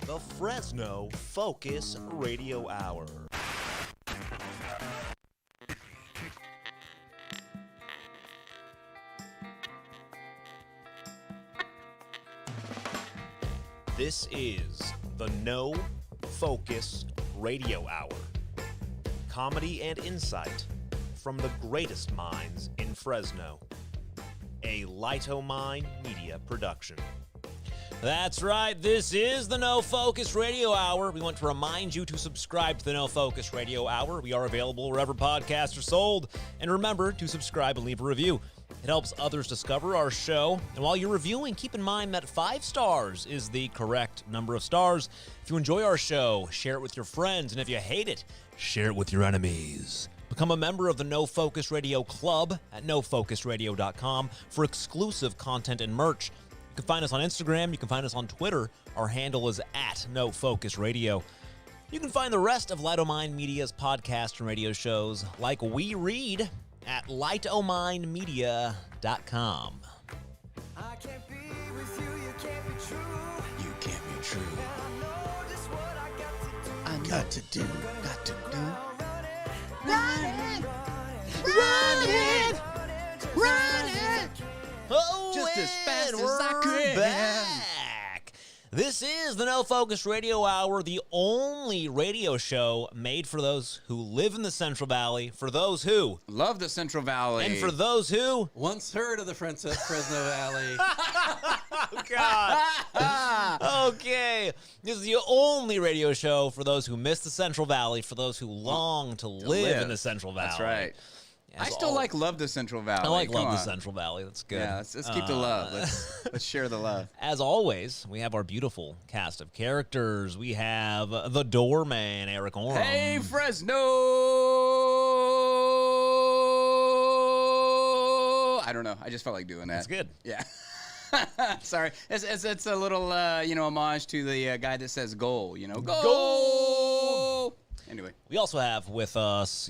The Fresno Focus Radio Hour. This is the No Focus Radio Hour. Comedy and insight from the greatest minds in Fresno. A Lightomine Media production. That's right, this is the No Focus Radio Hour. We want to remind you to subscribe to the No Focus Radio Hour. We are available wherever podcasts are sold. And remember to subscribe and leave a review. It helps others discover our show. And while you're reviewing, keep in mind that 5 stars is the correct number of stars. If you enjoy our show, share it with your friends. And if you hate it, share it with your enemies. Become a member of the No Focus Radio Club at nofocusradio.com for exclusive content and merch. You can find us on Instagram. You can find us on Twitter. Our handle is at No Focus Radio. You can find the rest of Lightomine Media's podcast and radio shows like We Read at lightominemedia.com. I can't be with you, you can't be true. You can't be true. And I know just what I got to do. I got to do. Run it. Oh, Just as fast as we're I could. back. This is the No Focus Radio Hour, the only radio show made for those who live in the Central Valley, for those who, Love the Central Valley. and for those who, Once heard of the Fresno Valley. oh God. Okay, this is the only radio show for those who miss the Central Valley, for those who long to live in the Central Valley. That's right. As I still all- love the Central Valley. I like Come love the on. Central Valley. That's good. Yeah, let's keep the love. Let's share the love. As always, we have our beautiful cast of characters. We have the doorman, Eric Oram. Hey, Fresno! I don't know. I just felt like doing that. That's good. Yeah. Sorry. It's a little, homage to the guy that says goal, Goal! Anyway. We also have with us,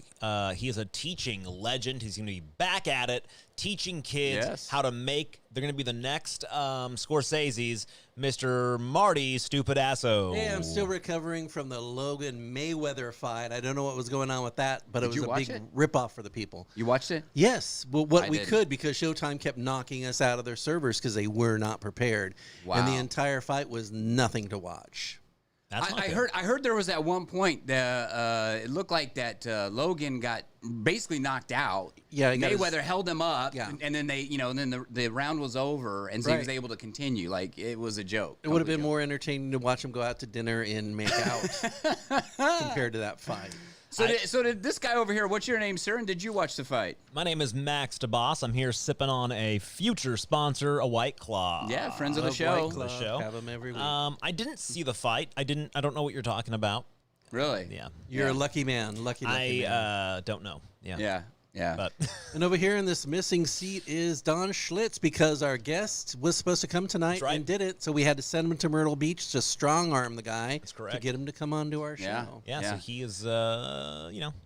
he is a teaching legend. He's going to be back at it, teaching kids how to make, they're going to be the next Scorsese's, Mr. Marty Stupidasso. Hey, I'm still recovering from the Logan Mayweather fight. I don't know what was going on with that, but Did it was you a watch big it? ripoff for the people. You watched it? Yes, well, what I we didn't. could, because Showtime kept knocking us out of their servers because they were not prepared. Wow. And the entire fight was nothing to watch. That's not I good. heard there was at one point it looked like that Logan got basically knocked out. Yeah, he got his- Mayweather held him up, Yeah. and then the round was over, and so he was Right. able to continue. Like it was a joke. It would have Totally been joke. more entertaining to watch them go out to dinner and make out compared to that fight. So did this guy over here? What's your name, sir? And did you watch the fight? My name is Max DeBoss. I'm here sipping on a future sponsor, a White Claw. Yeah, friends of the Love show. White Claw, show. Have them every week. I didn't see the fight. I don't know what you're talking about. Really? Yeah. You're a lucky man. Lucky man. I don't know. Yeah. Yeah. Yeah. But And over here in this missing seat is Don Schlitz, because our guest was supposed to come tonight right. and didn't. So we had to send him to Myrtle Beach to strong arm the guy. That's correct. To get him to come on to our Yeah. show. yeah, Yeah. so he is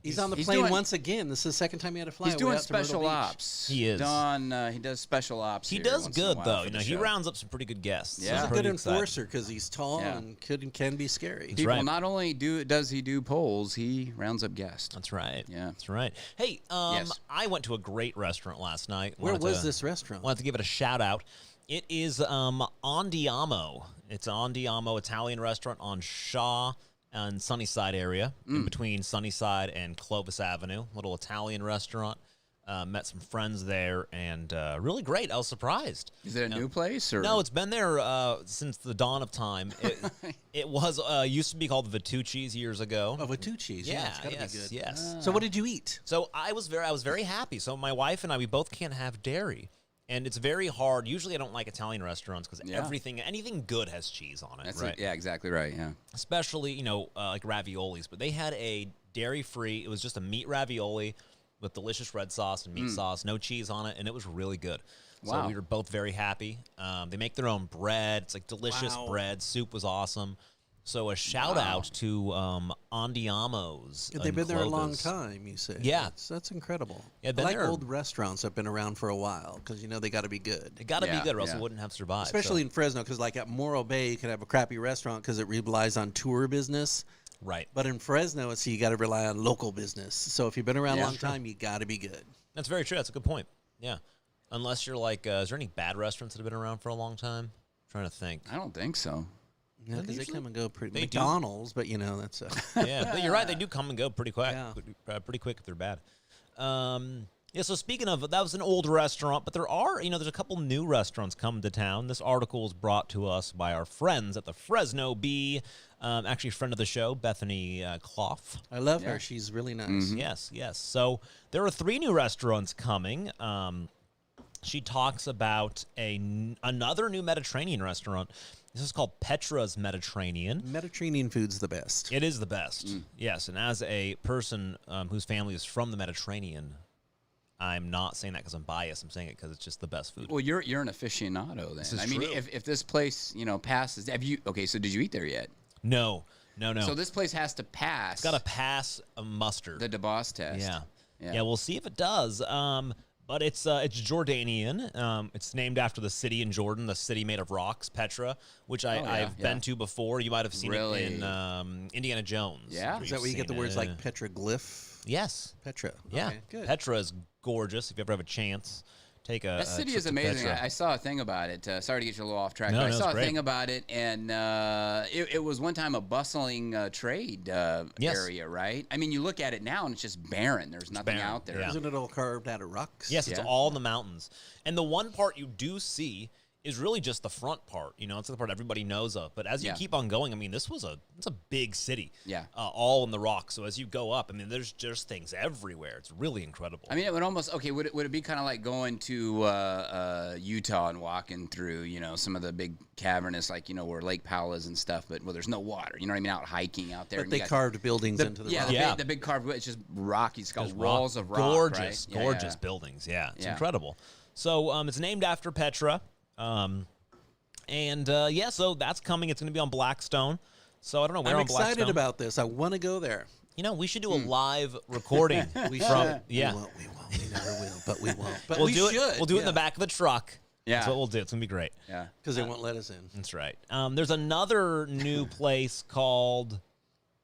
He's on the he's plane doing- once again. This is the second time he had to fly. He's way doing out to Myrtle special Beach. ops. He is. Don, he does special ops. he here does once in a good while though. for You know, the he show. rounds up some pretty good guests. Yeah. He's I'm a good pretty excited. enforcer because he's tall Yeah. and can be scary. That's People right. not only does he do polls, he rounds up guests. That's right. Yeah. That's right. Hey, Yes. I went to a great restaurant last night. Where Wanted was to- this restaurant? Wanted to give it a shout out. It is Andiamo. It's an Andiamo Italian restaurant on Shaw and Sunnyside area, in between Sunnyside and Clovis Avenue. Little Italian restaurant. Met some friends there, and really great. I was surprised. Is it a new place or No, it's been there since the dawn of time. It was used to be called Vitucci's years ago. Oh, with two cheese. Yeah, it's gotta yes, be good. yes. So what did you eat? So I was very happy. So my wife and I, we both can't have dairy, and it's very hard. Usually, I don't like Italian restaurants because Yeah. anything good has cheese on it, That's right? it. Yeah, exactly right. Yeah. Especially like raviolis. But they had a dairy-free. It was just a meat ravioli with delicious red sauce and meat sauce, no cheese on it, and it was really good. So Wow. we were both very happy. They make their own bread. It's like delicious Wow. bread. Soup was awesome. So a shout out to Andiamo's. They've been there a long Clovis. time, you say. Yeah. That's incredible. Yeah, I been like there. old restaurants that have been around for a while because, they got to be good. It got to Yeah, be good, or else yeah. it wouldn't have survived. Especially in Fresno because, like, at Morro Bay, you could have a crappy restaurant because it relies on tour business. Right. But in Fresno, you got to rely on local business. So if you've been around a Yeah. long time, you got to be good. That's very true. That's a good point. Yeah. Unless you're like, is there any bad restaurants that have been around for a long time? trying to think. I don't think so. Yeah, because they usually- come and go pretty. they do. McDonald's, but that's Yeah, but you're right. They do come and go pretty quick. Yeah. Pretty quick if they're bad. Yeah. So speaking of, that was an old restaurant, but there are, there's a couple new restaurants coming to town. This article was brought to us by our friends at the Fresno Bee. Actually, a friend of the show, Bethany Clough. I love Yeah. her. She's really nice. Yes. So there are 3 new restaurants coming. She talks about another new Mediterranean restaurant. This is called Petra's Mediterranean. Mediterranean food's the best. It is the best, yes. And as a person whose family is from the Mediterranean, I'm not saying that because I'm biased. I'm saying it because it's just the best food. Well, you're an aficionado then. is I mean, true. if this place passes, so did you eat there yet? No. So this place has to pass. It's got to pass a mustard. the DeBoss test. Yeah. We'll see if it does. But it's Jordanian. It's named after the city in Jordan, the city made of rocks, Petra, which I've been to before. You might have seen Really? it in Indiana Jones. Yeah? I'm Is sure that where you you've get the seen words it. like petroglyph? Yes. Petra. Yeah. Okay, good. Petra is gorgeous. If you ever have a chance, take a That city trip is to amazing. Petra. I saw a thing about it. Sorry to get you a little off track, No, but I no, saw it's a great. thing about it, and it was one time a bustling trade Yes. area, right? I mean, you look at it now, and it's just barren. There's nothing barren, out there. yeah. Isn't it all carved out of rocks? Yes, it's Yeah. all in the mountains. And the one part you do see is really just the front part. It's the part everybody knows of. But as you Yeah. keep on going, I mean, it's a big city. Yeah. All in the rocks. So as you go up, I mean, there's just things everywhere. It's really incredible. I mean, it would almost would it be kind of like going to Utah and walking through some of the big cavernous where Lake Powell is and stuff, but there's no water. You know what I mean? Out hiking out there. But and they you got carved buildings into the rock. Yeah. The big carved. It's just rocky. It's got There's walls of rock. gorgeous, right? Yeah, gorgeous yeah. buildings. Yeah, it's Yeah. incredible. So it's named after Petra. So that's coming. It's going to be on Blackstone. So I don't know where I'm on Blackstone. excited about this. I want to go there. We should do a live recording. We from, should. Yeah. We won't. We never will, but we won't. But We'll we do should. it. We'll do it in the back of the truck. Yeah. That's what we'll do. It's gonna be great. Yeah. Because they won't let us in. That's right. There's another new place called.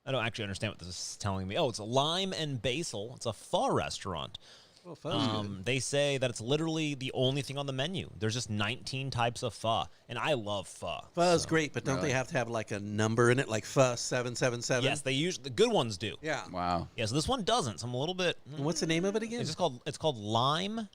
I don't actually understand what this is telling me. Oh, it's Lime and Basil. It's a pho restaurant. Well, pho's good. They say that it's literally the only thing on the menu. There's just 19 types of pho, and I love pho. Pho's great, but don't they have to have like a number in it, like pho 777? Yes, they usually the good ones do. Yeah. Wow. Yeah, so this one doesn't. So I'm a little bit. And what's the name of it again? It's called Lime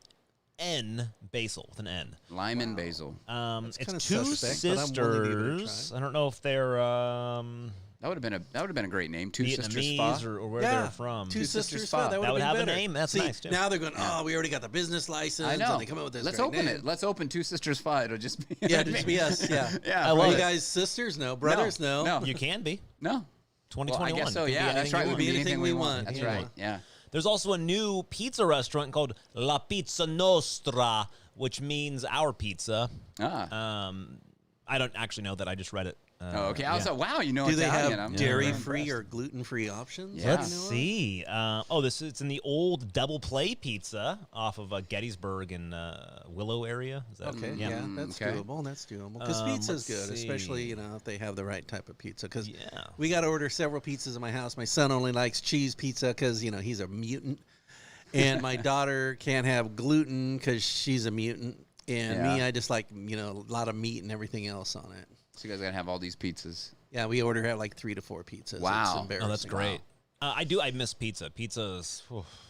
and Basil with an N. Lime and basil. It's kinda two suspect, but I'm willing to give it a sisters. try. I don't know if they're That would have been a great name. Two Sisters Vietnamese Pho. or where yeah. they're from. Two Sisters Sisters Pho. Pho. That That would would have a better. name. That's See, nice, too. Now they're going, we already got the business license. I know. And they come up with this Let's great open name. it. Let's open Two Sisters Pho. It'll just be. Yeah, just be us. Yeah. Yeah. I Are love you it. guys sisters? No. Brothers? No. No. You can be. No. 2021. Well, I guess so. It can be Yeah, that's anything right. you It want. would be anything we want. That's That's right. right. Yeah. There's also a new pizza restaurant called La Pizza Nostra, which means our pizza. Ah. I don't actually know that. I just read it. Oh, okay. I was like, wow, you know Do they Italian. have I'm dairy-free impressed. or gluten-free options? Yeah. Let's see. It's in the old Double Play Pizza off of Gettysburg and Willow area. Is that Okay, yeah, that's okay. doable. That's doable. Because pizza's let's good, see. especially if they have the right type of pizza. Because Yeah. we got to order several pizzas in my house. My son only likes cheese pizza because he's a mutant, and my daughter can't have gluten because she's a mutant. And me, Yeah. I just like a lot of meat and everything else on it. So you guys gotta have all these pizzas. Yeah, we have like 3 to 4 pizzas. Wow. It's Oh, embarrassing. Oh, that's great. I miss pizza. Pizza's,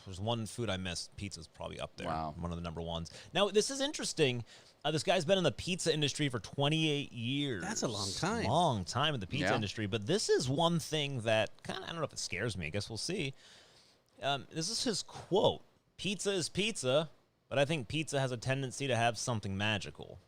there's one food I miss. Pizza's probably up there. Wow. One of the number ones. Now, this is interesting. This guy's been in the pizza industry for 28 years. That's a long time. Long time in the pizza Yeah. industry. But this is one thing that I don't know if it scares me. I guess we'll see. This is his quote. Pizza is pizza, but I think pizza has a tendency to have something magical.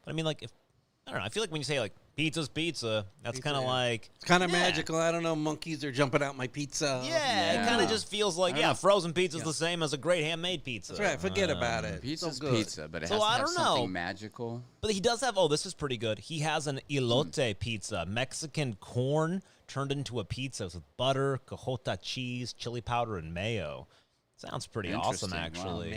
But I mean, I don't know. I feel like when you say Pizza's pizza. That's kind of yeah. like It's kind of magical. I don't know. Monkeys are jumping out my pizza. yeah, it kind of just feels like frozen pizza's the same as a great handmade pizza. That's right. Forget about it. Pizza's So good. pizza, but it So has to I have don't know. something magical. But he does have. Oh, this is pretty good. He has an elote pizza, Mexican corn turned into a pizza with butter, cajota cheese, chili powder, and mayo. Sounds pretty awesome, Interesting. Wow. actually.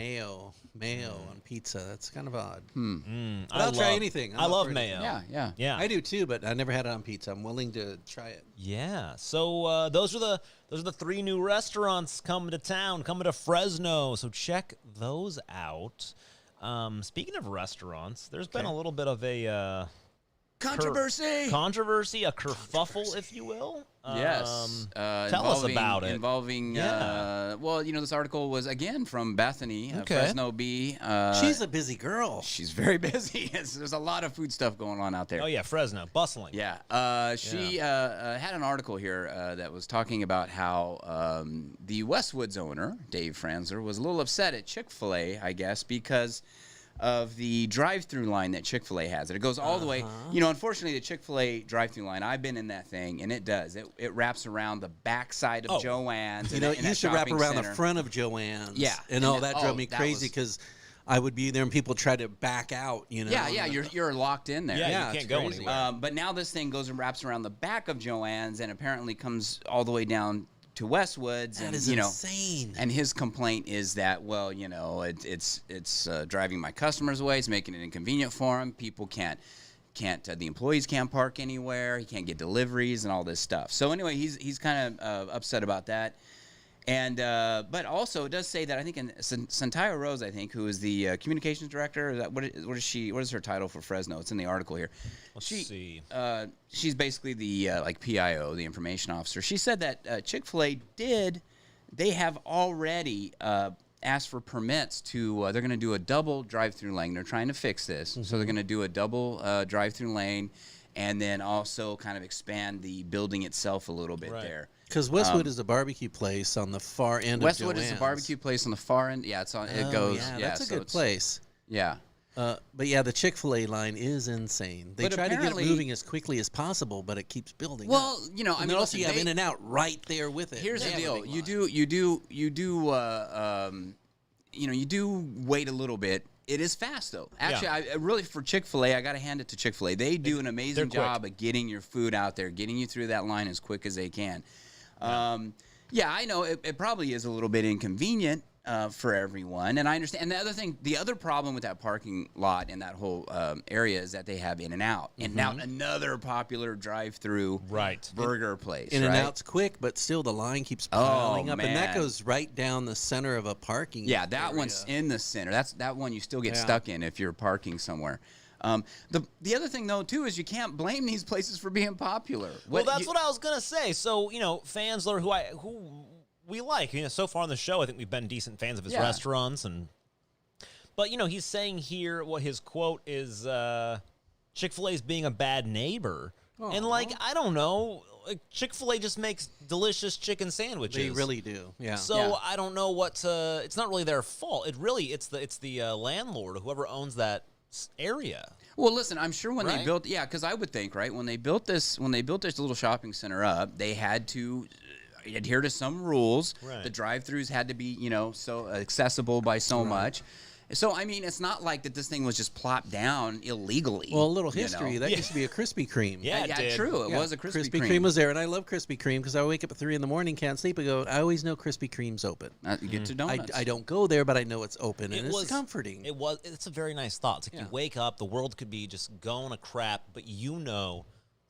Mayo on pizza. That's kind of odd. But I'll try anything. I'm I up love for anything. mayo. Yeah. I do too, but I never had it on pizza. I'm willing to try it. Yeah. So those are the 3 new restaurants coming to town, coming to Fresno. So check those out. Speaking of restaurants, there's been a little bit of a controversy, a kerfuffle, if you will. Yes. Tell us about it. Involving, well, this article was, again, from Bethany, Okay. Fresno Bee. She's a busy girl. She's very busy. There's a lot of food stuff going on out there. Oh yeah, Fresno, bustling. Yeah. She had an article here that was talking about how the Westwoods owner, Dave Franzler, was a little upset at Chick-fil-A, I guess, because of the drive-through line that Chick-fil-A has. It goes all the way. Unfortunately, the Chick-fil-A drive-through line, I've been in that thing, and it does. It wraps around the backside of Joann's. You know, it used to wrap around the front of Joann's. Yeah. And that drove me that crazy was- because I would be there and people try to back out, Yeah, you're locked in there. Yeah, Yeah, you it's can't go crazy. anywhere. But now this thing goes and wraps around the back of Joann's and apparently comes all the way down to Westwoods. That and, is insane. And his complaint is that, well, it's driving my customers away. It's making it inconvenient for him. People can't the employees can't park anywhere. He can't get deliveries and all this stuff. So anyway, he's kind of upset about that. And but also it does say that I think in Santiago Rose, I think, who is the communications director. What is her title for Fresno? It's in the article here. Let's see. She's basically the PIO, the information officer. She said that Chick-fil-A they have already asked for permits to. They're going to do a double drive-through lane. They're trying to fix this, so they're going to do a double drive-through lane, and then also kind of expand the building itself a little bit there. Because Westwood is a barbecue place on the far end Westwood of is a Joann's. barbecue place on the far end. Yeah, it's on. It goes. Yeah, Yeah, that's a so good it's- place. Yeah. But yeah, the Chick-fil-A line is insane. They But try to get it apparently- moving as quickly as possible, but it keeps building up. Well, I And mean, then also listen, you have In-N-Out right there with it. Here's They the have a deal. big You line. do wait a little bit. It is fast though. Actually, I really for Chick-fil-A, I got to hand it to Chick-fil-A. They do an amazing quick. job of getting your food out there, getting you through that line as quick as they can. Yeah, I know it probably is a little bit inconvenient for everyone, and I understand. And the other problem with that parking lot and that whole area is that they have In-N-Out. In-N-Out, another popular drive-through burger place. In-N-Out's quick, but still the line keeps piling up, and that goes right down the center of a parking. Yeah, that area. one's in the center. That one you still get stuck in if you're parking somewhere. The other thing though too is you can't blame these places for being popular. Well, that's what I was gonna say. So Fansler, who we like, so far on the show, I think we've been decent fans of his restaurants, but he's saying here what his quote is: Chick-fil-A's being a bad neighbor, and I don't know. Chick-fil-A just makes delicious chicken sandwiches. They really do. Yeah. So I don't know what. It's not really their fault. It's the landlord or whoever owns that area. Well, listen, I'm sure when they Right? built, because I would think, right, when they built this little shopping center up, they had to adhere to some rules. Right. The drive-throughs had to be, so accessible by so much. So, I mean, it's not like that this thing was just plopped down illegally. Well, a little history. That used to be a Krispy Kreme. Yeah, it did. True. It Yeah, was a Krispy Krispy Kreme. Kreme was there, and I love Krispy Kreme because I wake up at 3 a.m, can't sleep. I go, I always know Krispy Kreme's open. You get to donuts. I don't go there, but I know it's open, and it's comforting. It's a very nice thought. It's like you wake up, the world could be just going to crap, but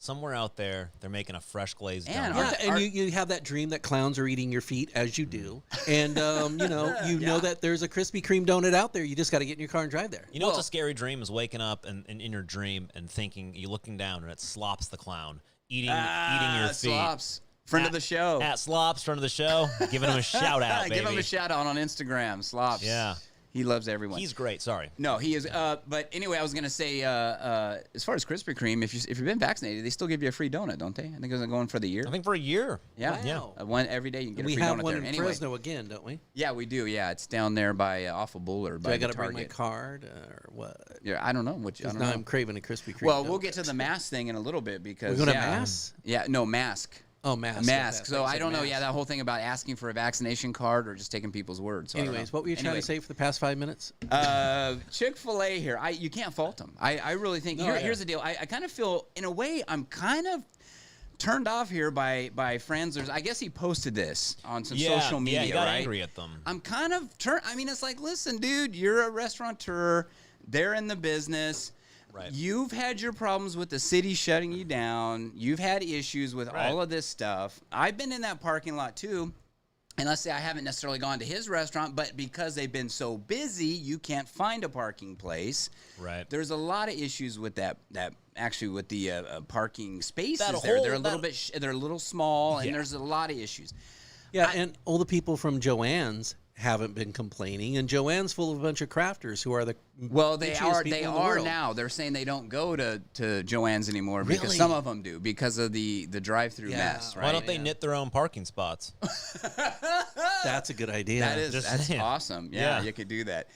somewhere out there they're making a fresh glazed And donut. Yeah, and you have that dream that clowns are eating your feet, as you do. And, know that there's a Krispy Kreme donut out there. You just got to get in your car and drive there. What's a scary dream is waking up and in your dream and thinking, you're looking down and it's Slops the clown eating your feet. Slops. Friend of the show. At Slops, friend of the show, giving him a shout out, baby. Give him a shout out on Instagram, Slops. Yeah. He loves everyone. He's great. Sorry. No, he is. But anyway, I was gonna say, as far as Krispy Kreme, if you've been vaccinated, they still give you a free donut, don't they? I think it was going for the year. I think for a year. Yeah, Wow. one every day you can get We a free have donut one there. in Anyway, Fresno again, don't we? yeah, we do. Yeah, it's down there by Awful Bull or Do by I the got to bring Target. my card or what? Yeah, I don't know. Which I Because don't now know. I'm craving a Krispy Kreme. Well, we'll donut. get to the mask thing in a little bit because We're going to yeah, mass? Yeah, no mask. Oh, mask. Mask. Okay, So thought I you don't said know. Yeah, mask. that whole thing about asking for a vaccination card or just taking people's words. So I don't Anyways, know. what were you trying Anyway. to say for the past 5 minutes? Chick-fil-A here. You can't fault them. I really think. No, Here's the deal. I kind of feel, in a way, I'm kind of turned off here by Franzler's. I guess he posted this on some social media, Yeah, he got right? angry at them. I'm kind of I mean, it's like, listen, dude, you're a restaurateur. They're in the business. Right. You've had your problems with the city shutting you down. You've had issues with Right. all of this stuff. I've been in that parking lot too. And let's say I haven't necessarily gone to his restaurant, but because they've been so busy, you can't find a parking place. Right. There's a lot of issues with that actually with the parking spaces That there. whole- They're a little that- bit they're a little small, and Yeah. there's a lot of issues. Yeah, and all the people from Joann's haven't been complaining, and Joann's full of a bunch of crafters who are the Well, they bitchiest are. people They in the are world. now. They're saying they don't go to Joann's anymore because Really? some of them do because of the drive-through Yeah. mess. Why Right? don't they Yeah. knit their own parking spots? That's a good idea. That's saying. awesome. Yeah, Yeah. you could do that.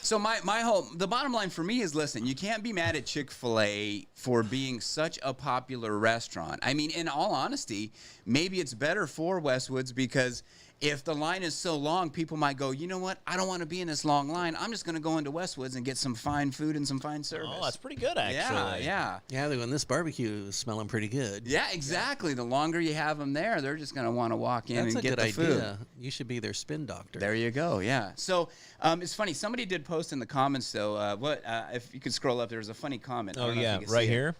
So the bottom line for me is, listen, you can't be mad at Chick-fil-A for being such a popular restaurant. I mean, in all honesty, maybe it's better for Westwoods because if the line is so long, people might go, you know what? I don't want to be in this long line. I'm just going to go into Westwoods and get some fine food and some fine service. Oh, that's pretty good, actually. Yeah. Yeah, when this barbecue is smelling pretty good. Yeah, exactly. The longer you have them there, they're just going to want to walk in That's and a get good the food. idea. You should be their spin doctor. There you go. Yeah. So it's funny. Somebody did post in the comments though. If you could scroll up, there was a funny comment. I Oh, don't know if yeah. you can Right see it. here?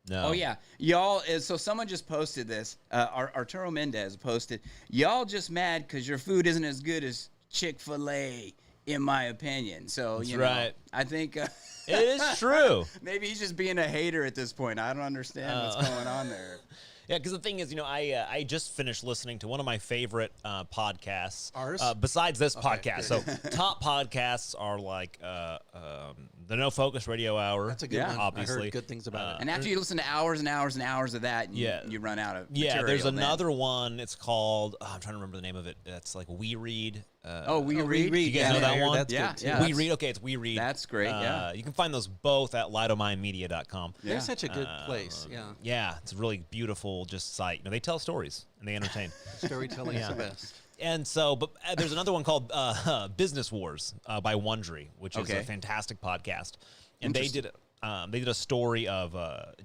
No. Oh yeah, y'all. So someone just posted this. Arturo Mendez posted. Y'all just mad because your food isn't as good as Chick-fil-A, in my opinion. So That's you know, right. I think It is true. maybe he's just being a hater at this point. I don't understand what's going on there. Yeah, because the thing is, I just finished listening to one of my favorite podcasts. Ours? Besides this Okay, podcast. So top podcasts are like the No Focus Radio Hour. That's a good Yeah. one. Obviously. I heard good things about it. And after you listen to hours and hours and hours of that, Yeah. you run out of Yeah, material there's then. another one. It's called, I'm trying to remember the name of it. It's like We Read. We Oh, read. You guys know that yeah, one? That's Yeah, good too. yeah. We that's- Read. Okay, it's We Read. that's great, yeah. You can find those both at lightomindmedia.com. Yeah. They're such a good place. Yeah. Yeah, it's a really beautiful just site. They tell stories and they entertain. Storytelling is Yeah. the best. And so, but there's another one called Business Wars by Wondery, which is Okay. a fantastic podcast. And they did a story of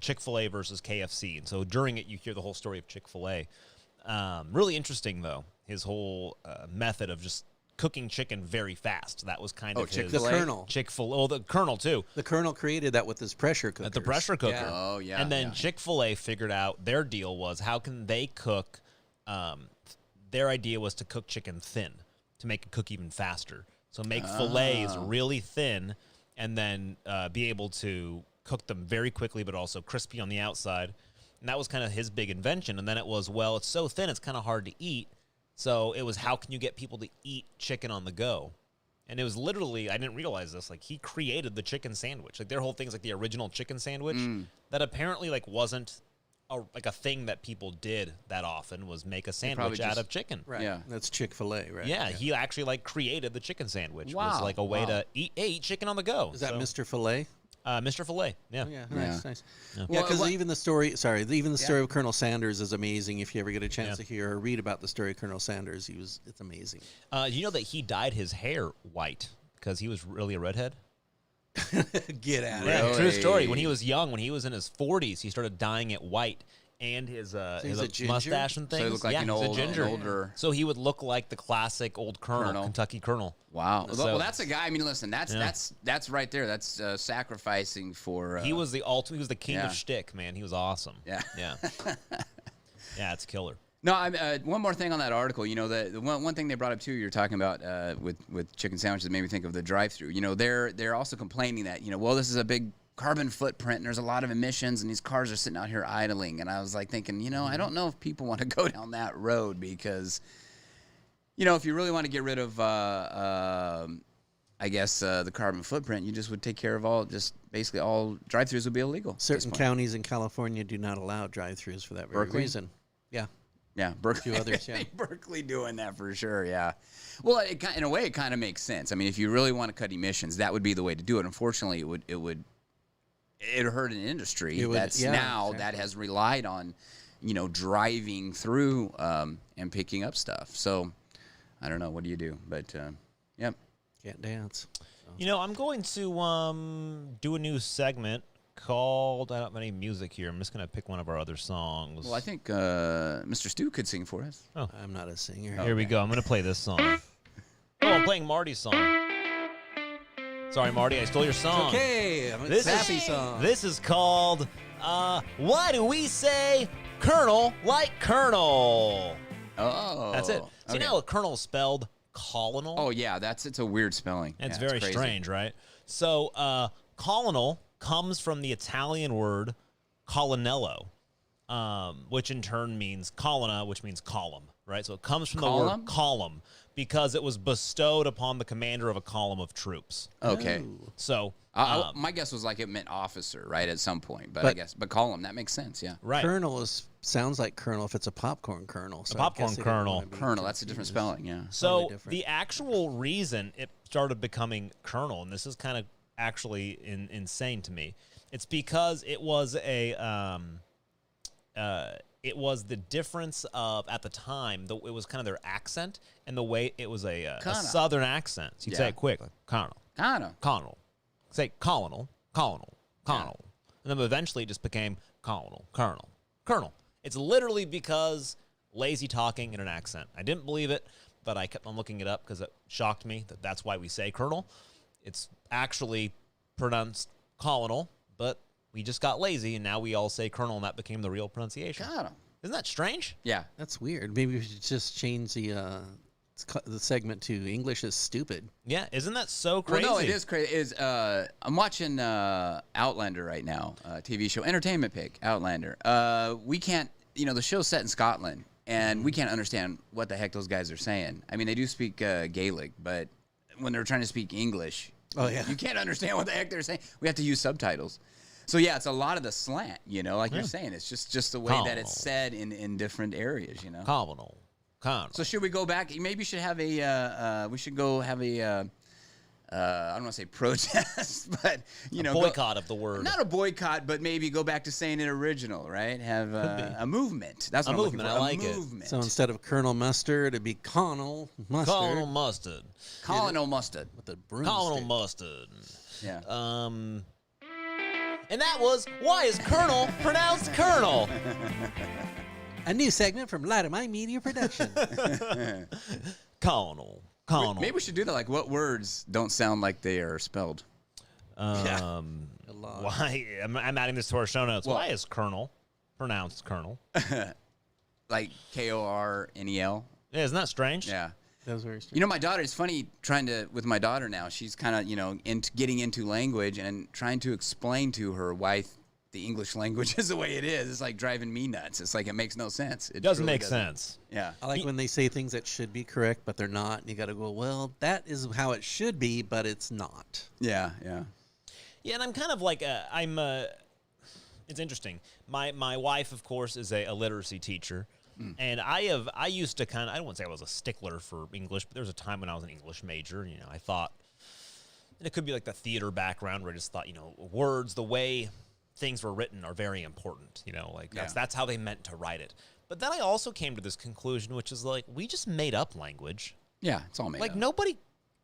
Chick-fil-A versus KFC. And so during it, you hear the whole story of Chick-fil-A. Really interesting, though, his whole method of just cooking chicken very fast. That was kind of his Chick-fil-A? The Colonel. Chick-fil-A. Oh, the Colonel, too. The Colonel created that with his pressure cooker. At the pressure cooker. Yeah. Oh, yeah, And then yeah. Chick-fil-A figured out their deal was how can they cook. Their idea was to cook chicken thin to make it cook even faster. So make fillets really thin and then be able to cook them very quickly but also crispy on the outside. And that was kind of his big invention. And then it was, well, it's so thin it's kind of hard to eat. So it was how can you get people to eat chicken on the go? And it was literally, I didn't realize this, like he created the chicken sandwich. Like their whole thing's like the original chicken sandwich that apparently like wasn't a thing that people did that often was make a sandwich probably out just- of chicken. Right. Yeah. That's Chick-fil-A, right? Yeah, he actually like created the chicken sandwich. Wow, Was like a way wow. to eat chicken on the go. Is that So, Mr. Filet? Mr. Filet? Yeah. Oh, yeah, Yeah. nice, nice. Yeah. Yeah, because Well, even the story of Colonel Sanders is amazing. If you ever get a chance Yeah. to hear or read about the story of Colonel Sanders, it's amazing. You know that he dyed his hair white because he was really a redhead? Get out of Yeah, here. true story. Really? When he was young, when he was in his 40s, he started dyeing it white. And his he's a ginger? mustache and So things. he looked like yeah, an he's a old- ginger. an older- So he would look like the classic old Colonel. Kentucky Colonel. Wow. So- Well, that's a guy. I mean, listen, that's Yeah. that's right there. That's sacrificing for. He was the ultimate. He was the king yeah. of shtick, man. He was awesome. Yeah. Yeah. Yeah, it's killer. No, one more thing on that article. You know, the one thing they brought up too. You're talking about with chicken sandwiches that made me think of the drive-through. You know, they're also complaining that well, this is a big carbon footprint and there's a lot of emissions and these cars are sitting out here idling. And I was like thinking, I don't know if people want to go down that road because, if you really want to get rid of I guess the carbon footprint, you just would take care of basically all drive-throughs would be illegal. at this Certain point. counties in California do not allow drive-throughs for that very Berkeley? reason. Yeah. Yeah, Berkeley. few others, yeah. Berkeley doing that for sure. Yeah. Well, in a way, it kind of makes sense. I mean, if you really want to cut emissions, that would be the way to do it. Unfortunately, it hurt an industry that has relied on, driving through and picking up stuff. So, I don't know. What do you do? But yeah. Can't dance. I'm going to do a new segment called, I don't have any music here. I'm just going to pick one of our other songs. Well, I think Mr. Stu could sing for us. Oh. I'm not a singer. Here we go. I'm going to play this song. Oh, I'm playing Marty's song. Sorry, Marty, I stole your song. Okay. I'm a This sappy is, song. This is called, Why Do We Say Colonel Like Colonel? Oh. That's it. See, okay. now Colonel spelled colonel? Oh, yeah. It's a weird spelling. It's Yeah, very crazy. strange, right? So, colonel comes from the Italian word colonnello, which in turn means colonna, which means column, right? So it comes from the Column? word column because it was bestowed upon the commander of a column of troops. Okay. So, My guess was like it meant officer, right, at some point. But But- but column, that makes sense, yeah. right. Colonel sounds like Colonel if it's a popcorn kernel. So I popcorn guess they didn't kernel. wanna be Colonel, that's a different confused. spelling, yeah. So Totally different. the actual reason it started becoming colonel, and this is kind of actually insane to me, it's because it was it was the difference of at the time it was kind of their accent and the way it was a Colonel. southern accent. So you'd say Yeah. it quick, like colonel, Colonel. colonel, say colonel, colonel, and then eventually it just became colonel, colonel. It's literally because lazy talking in an accent. I didn't believe it, but I kept on looking it up because it shocked me that that's why we say colonel. It's actually pronounced colonel, but we just got lazy and now we all say colonel, and that became the real pronunciation. Colonel. Isn't that strange? Yeah. That's weird. Maybe we should just change the segment to English is stupid. Yeah, isn't that so crazy? Well, no, it is crazy. I'm watching Outlander right now, TV show, entertainment pick, Outlander. We can't, the show's set in Scotland, and we can't understand what the heck those guys are saying. I mean, they do speak Gaelic, but when they're trying to speak English, Oh, yeah. you can't understand what the heck they're saying. We have to use subtitles. So yeah, it's a lot of the slant, like you're saying. It's just the way that Colonel. it's said in different areas, Colonel. So should we go back? Maybe we should have a. We should go have a. I don't want to say protest, but boycott of the word. Not a boycott, but maybe go back to saying it original, right? Have a movement. That's what I'm looking movement, for. I like a it. movement. So instead of Colonel Mustard, it'd be Colonel Mustard Colonel Mustard. Colonel Mustard. with a broomstick. Colonel Mustard. Yeah. And that was Why is Colonel pronounced Colonel? A new segment from Latimine Media Production. Colonel. Maybe we should do that. Like, what words don't sound like they are spelled? A lot. Why? I'm adding this to our show notes. Well- Why is Colonel pronounced Colonel? Like Kornel? Yeah, isn't that strange? Yeah. That was very strange. My daughter, it's funny with my daughter now, she's kind of, getting into language and trying to explain to her why the English language is the way it is. It's like driving me nuts. It's like it makes no sense. It Doesn't truly make sense. Yeah. I like when they say things that should be correct, but they're not. And you got to go, well, that is how it should be, but it's not. Yeah, yeah. Yeah, and I'm kind of like it's interesting. My wife, of course, is a literacy teacher. And I used to I don't want to say I was a stickler for English, but there was a time when I was an English major, and, I thought, and it could be like the theater background where I just thought, words, the way things were written are very important, that's how they meant to write it. But then I also came to this conclusion, which is like, we just made up language. Yeah, it's all made Like up. nobody,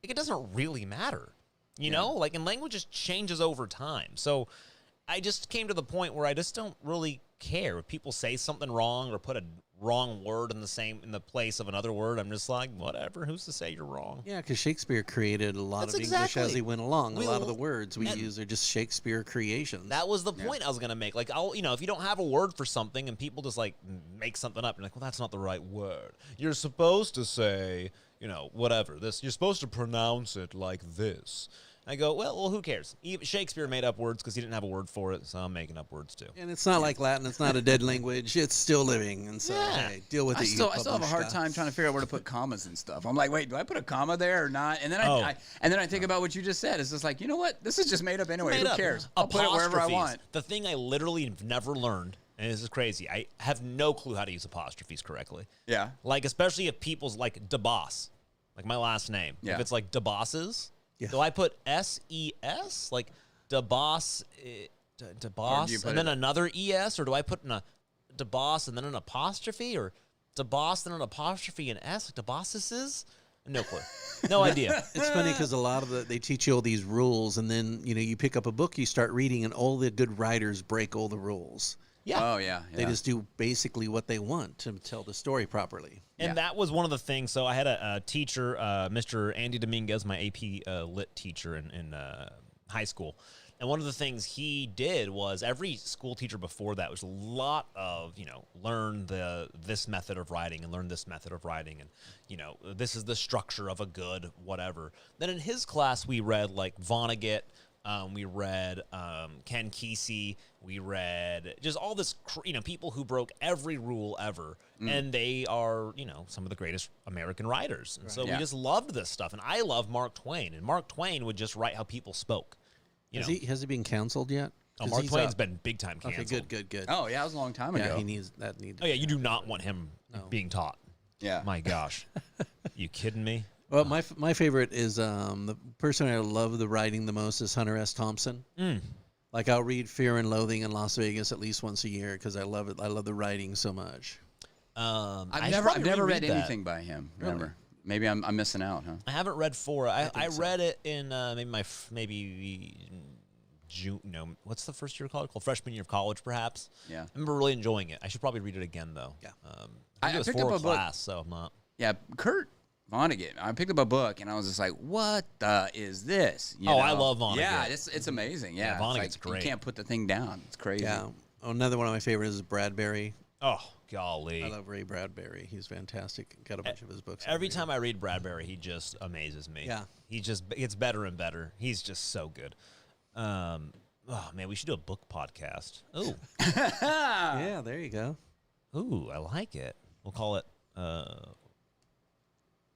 it doesn't really matter, and language just changes over time. So I just came to the point where I just don't really care if people say something wrong or put a wrong word in the place of another word. I'm just like, whatever. Who's to say you're wrong? Yeah, because Shakespeare created a lot That's of English as exactly. he went along. We a lot of l- the words we and- use are just Shakespeare creations. That was the point I was gonna make. Like, if you don't have a word for something and people just like make something up, you're like, well, that's not the right word. You're supposed to say, whatever this. You're supposed to pronounce it like this. I go, well, who cares? Shakespeare made up words because he didn't have a word for it, so I'm making up words too. And it's not like Latin. It's not a dead language. It's still living. And so, Yeah. hey, deal with I it. still you have a hard published time trying to figure out where to put commas and stuff. I'm like, wait, do I put a comma there or not? And then I think about what you just said. It's just like, you know what? This is just made up anyway. Made Who up. cares? I'll put it wherever I Apostrophes. want. The thing I literally have never learned, and this is crazy, I have no clue how to use apostrophes correctly. Yeah. Like, especially if people's like DeBoss, like my last name. Yeah. If it's like DeBosses, Yeah. do I put S-E-S? Like DeBoss, DeBoss, put and then it- another another E-S? Or do I put in a DeBoss and then an apostrophe? Or DeBoss and an apostrophe and S? Like DeBosses? No clue. No idea. It's funny because a lot of they teach you all these rules, and then you pick up a book, you start reading, and all the good writers break all the rules. Yeah. Oh, yeah. They just do basically what they want to tell the story properly. And Yeah. that was one of the things. So I had a teacher, Mr. Andy Dominguez, my AP Lit teacher in high school. And one of the things he did was every school teacher before that was a lot of, learn this method of writing and learn this method of writing. And, this is the structure of a good whatever. Then in his class, we read like Vonnegut. We read Ken Kesey. We read just all this, people who broke every rule ever. And they are, some of the greatest American writers. And so we Yeah. just loved this stuff. And I love Mark Twain. And Mark Twain would just write how people spoke. Has he been canceled yet? Oh, 'Cause Mark he's Twain's up. been big time canceled. Okay, good. Oh, yeah. It was a long time yeah, ago. he needs that. Oh, yeah, you do not want him being taught. Yeah. My gosh. You kidding me? Well, my favorite is the person I love the writing the most is Hunter S. Thompson. Like I'll read Fear and Loathing in Las Vegas at least once a year because I love it. I love the writing so much. I I've should never probably read reread that. anything by him. Remember? Maybe I'm missing out, huh? I haven't read 4. I think so. read it in maybe June. No, what's the first year called? Called freshman year of college, perhaps. Yeah. I remember really enjoying it. I should probably read it again though. Yeah. I think I it was picked for up a a book- class, so I'm not. Yeah, Kurt Vonnegut. I picked up a book and I was just like, "What the is this?" You Oh, know? I love Vonnegut. Yeah, it's amazing. Yeah, Vonnegut's it's great. You can't put the thing down. It's crazy. Yeah. Another one of my favorites is Bradbury. Oh, golly. I love Ray Bradbury. He's fantastic. Got a bunch of his books. Every time I read Bradbury, he just amazes me. Yeah. He just gets better and better. He's just so good. Oh, man, we should do a book podcast. Ooh. Yeah, there you go. Ooh, I like it. We'll call it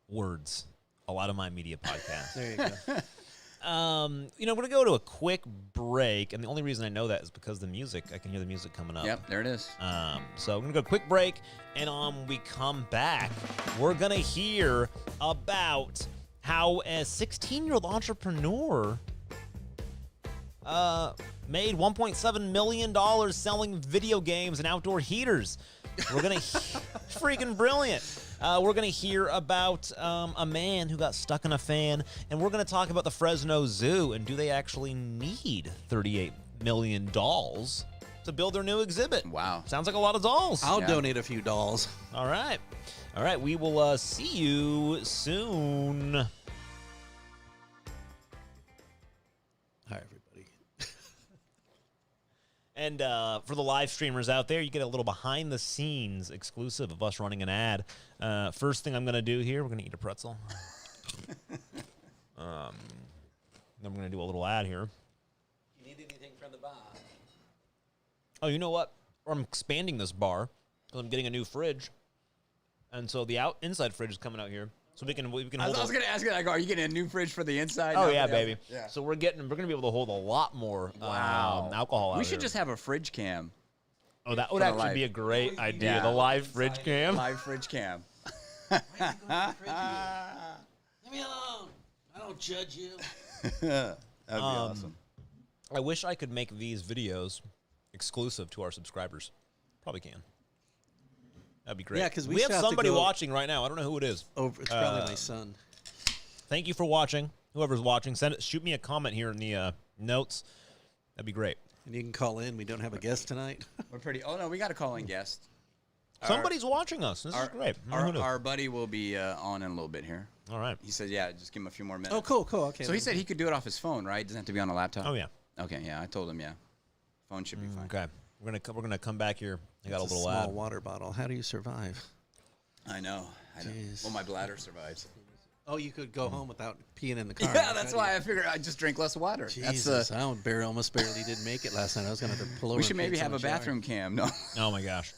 Words. A lot of my media podcast. There you go. We're going to go to a quick break. And the only reason I know that is because the music, I can hear the music coming up. Yep, there it is. So we're going to go a quick break. And when we come back, we're going to hear about how a 16-year-old entrepreneur made $1.7 million selling video games and outdoor heaters. We're going to freaking brilliant. We're going to hear about a man who got stuck in a fan, and we're going to talk about the Fresno Zoo and do they actually need $38 million to build their new exhibit? Wow. Sounds like a lot of dolls. I'll Yeah. donate a few dolls. All right. We will see you soon. Hi, everybody. And for the live streamers out there, you get a little behind the scenes exclusive of us running an ad. First thing I'm going to do here, we're going to eat a pretzel. Then we're going to do a little ad here. You need anything from the bar? Oh, you know what? I'm expanding this bar because I'm getting a new fridge. And so the inside fridge is coming out here. So we can I hold was going to ask you, like, are you getting a new fridge for the inside? Oh now yeah, for the baby. outside? Yeah. So we're going to be able to hold a lot more alcohol out We should here. just have a fridge cam. Oh, that would for the actually live. be a great idea. Yeah. The live fridge cam. Live fridge cam. Leave me alone. I don't judge you. That'd be awesome. I wish I could make these videos exclusive to our subscribers. Probably can. That'd be great. Yeah, 'cause we we still have have to somebody go- watching right now. I don't know who it is. It's probably my son. Thank you for watching. Whoever's watching, shoot me a comment here in the notes. That'd be great. And you can call in. We don't have a guest tonight. We're pretty. Oh no, we got a calling guest. Somebody's watching us. This is great. Who knew? Our buddy will be on in a little bit here. All right. He said, "Yeah, just give him a few more minutes." Oh, cool. Okay. So he said he could do it off his phone, right? Doesn't have to be on a laptop. Oh yeah. Okay, yeah, I told him, yeah. Phone should be fine. Okay. We're gonna come back here. I got It's a little small ad. water bottle. How do you survive? I know. Jeez. Well, my bladder survives. Oh, you could go home without peeing in the car. Yeah, that's why I figured I'd just drink less water. Jesus, I almost barely did make it last night. I was going to have to pull over. We should and maybe pee in have a the shower. bathroom cam. No. Oh my gosh.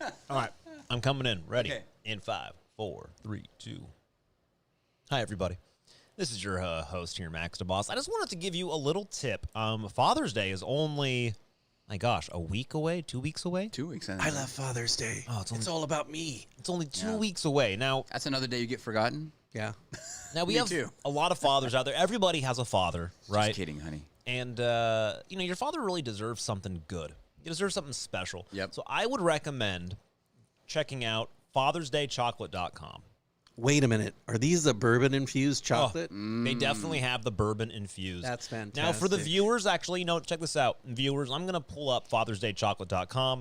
All right, I'm coming in. Ready? Okay. In 5, 4, 3, 2. Hi, everybody. This is your host here, Max DeBoss. I just wanted to give you a little tip. Father's Day is only, my gosh, a week away, 2 weeks away. 2 weeks. I love Father's Day. Oh, it's all about me. It's only 2 Yeah. weeks away. Now That's another day you get forgotten. Yeah. we Me have too. a lot of fathers out there. Everybody has a father, right? Just kidding, honey. And, your father really deserves something good. He deserves something special. Yep. So I would recommend checking out FathersDayChocolate.com. Wait a minute. Are these the bourbon-infused chocolate? They definitely have the bourbon infused. That's fantastic. Now, for the viewers, actually, check this out. Viewers, I'm going to pull up FathersDayChocolate.com.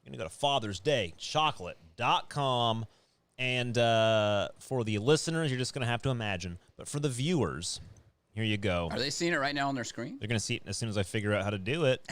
You're going to go to FathersDayChocolate.com. And for the listeners, you're just going to have to imagine. But for the viewers, here you go. Are they seeing it right now on their screen? They're going to see it as soon as I figure out how to do it.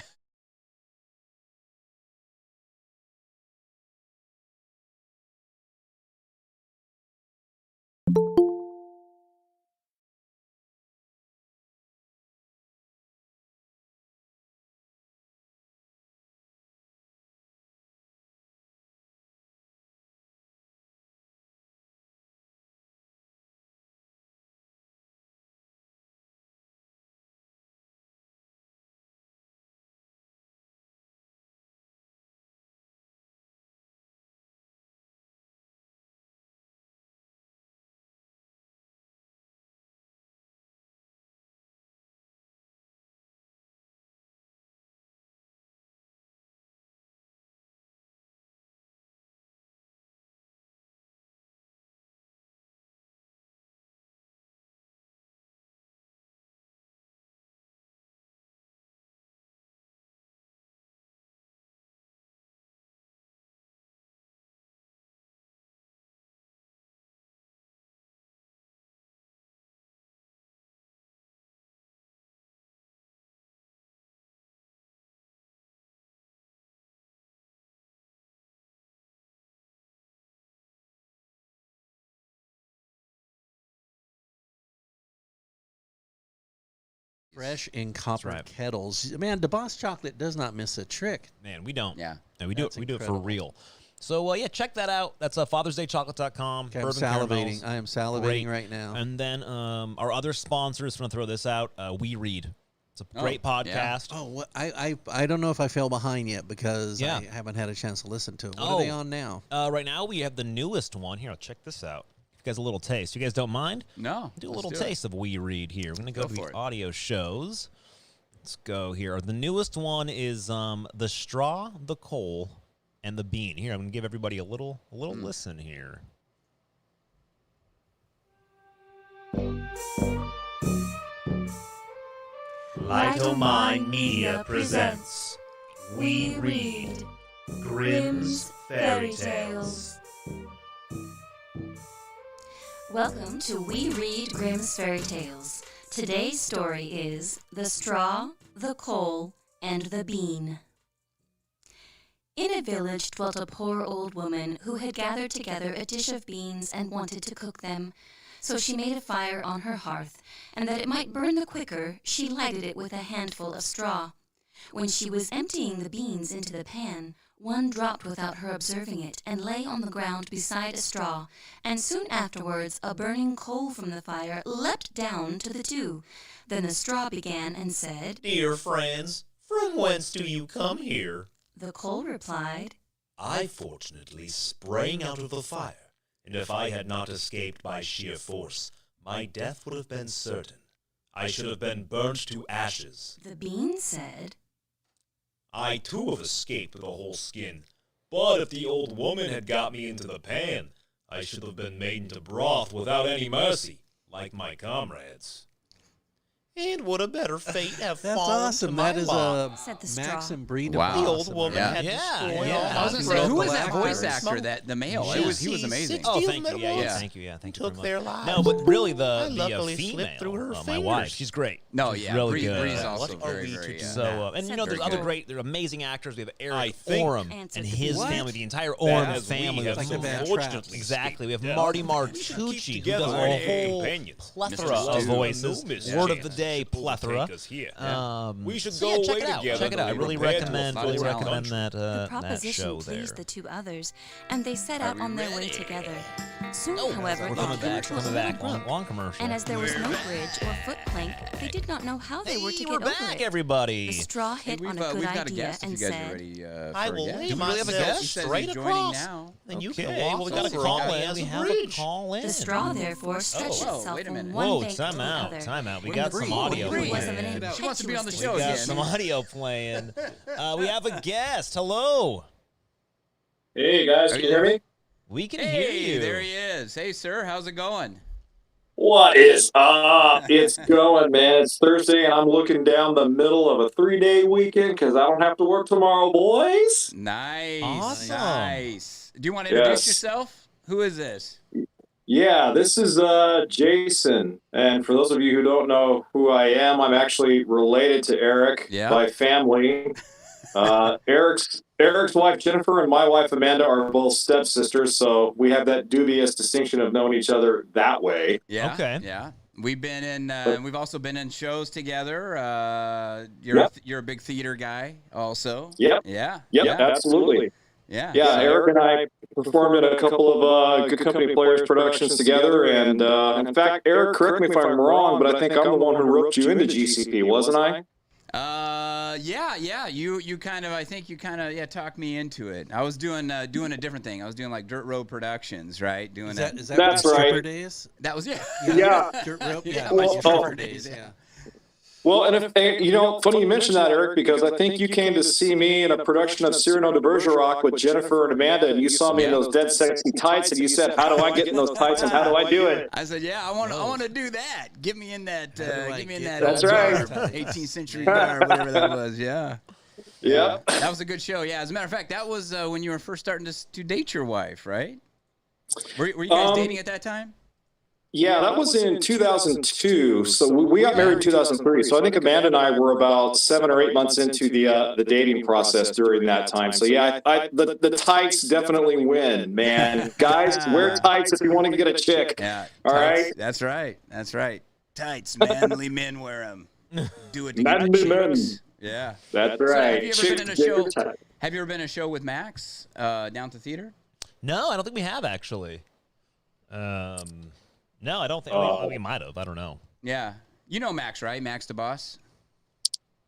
Fresh in copper right. kettles. Man, DeBoss Chocolate does not miss a trick. Man, we don't. Yeah. No, we do That's it. We do it for incredible. real. So check that out. That's FathersDayChocolate.com. Okay, I'm Bourbon salivating. caramels. I am salivating Great. right now. And then our other sponsors, I'm going to throw this out. We Read. It's a great yeah. podcast. Oh, what? I don't know if I fell behind yet because Yeah. I haven't had a chance to listen to it. What Oh. are they on now? Right now, we have the newest one. Here, check this out. If you guys a little taste. You guys don't mind? No. Do a let's little do it. taste of We Read here. We're going to go Go to for the it. audio shows. Let's go here. The newest one is the straw, the coal, and the bean. Here, I'm going to give everybody a little listen here. Lightomine Media presents We Read Grimm's Fairy Tales. Welcome to We Read Grimm's Fairy Tales. Today's story is The Straw, the Coal, and the Bean. In a village dwelt a poor old woman who had gathered together a dish of beans and wanted to cook them. So she made a fire on her hearth, and that it might burn the quicker, she lighted it with a handful of straw. When she was emptying the beans into the pan, one dropped without her observing it, and lay on the ground beside a straw, and soon afterwards a burning coal from the fire leapt down to the two. Then the straw began and said, Dear friends, from whence do you come here? The coal replied, I fortunately sprang out of the fire, and if I had not escaped by sheer force, my death would have been certain. I should have been burnt to ashes. The bean said, I too have escaped with a whole skin, but if the old woman had got me into the pan, I should have been made into broth without any mercy, like my comrades. And what a better fate have That's fallen awesome. to my That is lot. Said the straw. Max and Breed. Wow. The old woman Yeah. had Yeah, destroyed yeah. all I my was gonna say, brothers. who was that voice actors. actor? That the male. He was amazing. Oh, Oh, thank thank you. you. Yeah, Yeah. thank you. Yeah, thank you. Took very their much. lives. No, but really, I the luckily female, slipped through her my wife, fingers. she's great. No, She's yeah, really Bree's good. also What are very, we to very. do? So, and you know, there's Very other good. great, there are amazing actors. We have I Eric think Oram Answered and the his question. family, the entire Oram As we family. have We have Like the Van unfortunately Traps. exactly. We have Yeah. Marty keep Martucci, who together does our a whole companions. plethora Mr. of Stu. voices. No miss Word of the chance. day, Suppose plethora. take us here. We should so go yeah, check away it out. together Check it out. I to really prepare to recommend. a Really lot of recommend talent. that The that proposition show there. pleased the two others, and they set Are out we on their way ready? together. Soon, Oh, however, we're they coming came back. to a Coming little back. brook, Long commercial. and as there was no bridge or foot plank, they did not know how they were to Hey, get we're over back, it. everybody. The straw Hey, hit we've on a good got a idea guest if and you guys are said, ready I for a will guest. lay Do we really have a myself guest? He says straight he's joining across. now. And you Okay, can well, walk we got a over call on me in. as We a have a bridge. call in. the straw therefore stretched Oh, itself wait a from minute. one Whoa, bank to time the out, other. time out. We We're got in some Bree. audio Bree was of playing. an She wants to be on the impetuous show We got again. some audio playing. We have a guest. Hello. Hey guys, can you hear me? We can Hey, hear you. there he is. Hey, sir, how's it going? What is up? It's going, man. It's Thursday, and I'm looking down the middle of a 3-day weekend because I don't have to work tomorrow, boys. Nice, Awesome. nice. Do you want to introduce Yes. yourself? Who is this? Yeah, this is Jason, and for those of you who don't know who I am, I'm actually related to Eric Yeah. by family. Eric's wife Jennifer and my wife Amanda are both stepsisters, so we have that dubious distinction of knowing each other that way. Yeah. Okay. Yeah. We've been in. We've also been in shows together. Yep. You're a big theater guy, also. Yep. Yeah. Yep, Yeah. absolutely. Yeah. Yeah, So- Eric and I performed in a couple of Good Company Players productions together, and in fact, Eric, correct me if I'm wrong, but I think I'm the one who roped you into GCP, wasn't I? Yeah. You kind of. I think you kind of talked me into it. I was doing a different thing. I was doing like Dirt Road Productions, right? Doing Is that. that That's what stripper right. days? That was Yeah. Dirt rope. Yeah, Yeah. my Well, stripper days. Yeah. Well, and funny you mention that, Eric, because I think you came to see me in a production of Cyrano de Bergerac with Jennifer and Amanda, and you saw me in those dead sexy tights, and you said, "How do I get in those tights, and how do I do it?" I said, yeah, I want to do that. Get me in that. How do I Get me in get that. That's old right. garb, 18th century garb, whatever that was. Yeah. Yeah. That was a good show. Yeah. As a matter of fact, that was when you were first starting to date your wife, right? Were you guys dating at that time? Yeah, that was in 2002. So we got married in 2003. So I think Amanda and I were about 7 or 8 months into the dating process during that time. So yeah, the tights definitely win, man. Guys, wear tights if you want to get a chick. Yeah. All tights. right. That's right. That's right. Tights, manly men wear them. Do it to get the Manly men. chicks. Yeah. That's So right. have you ever Chicks been in a get show? your tight. Have you ever been in a show with Max down to theater? No, I don't think we have actually. No, I don't think. We might have. I don't know. Yeah. You know Max, right? Max the boss.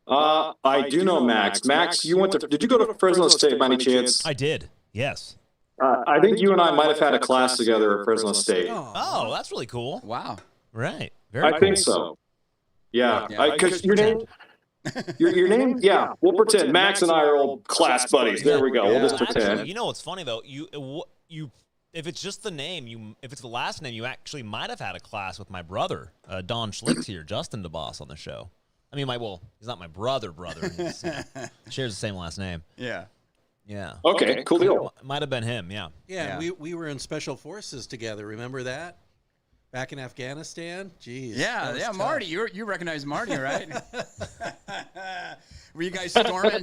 I do know Max. Max, you went to? Did you go to Fresno State by any chance? I did. Yes. I think you and I might have had a class together at Fresno State. Oh, that's really cool. Wow. Right. Very I cool. think so. Yeah, Yeah. because your name. Your name? Yeah, we'll pretend. Max and I are old class buddies. There we go. We'll just pretend. Actually, you know what's funny though? You if it's just the name, if it's the last name, you actually might have had a class with my brother, Don Schlicks here, Justin DeBoss on the show. I mean, he's not my brother. He's, shares the same last name. Yeah. Yeah. Okay, cool deal. Might have been him. Yeah. Yeah, we were in special forces together. Remember that? Back in Afghanistan? Jeez. Yeah, that was tough. Marty. You recognize Marty, right? Were you guys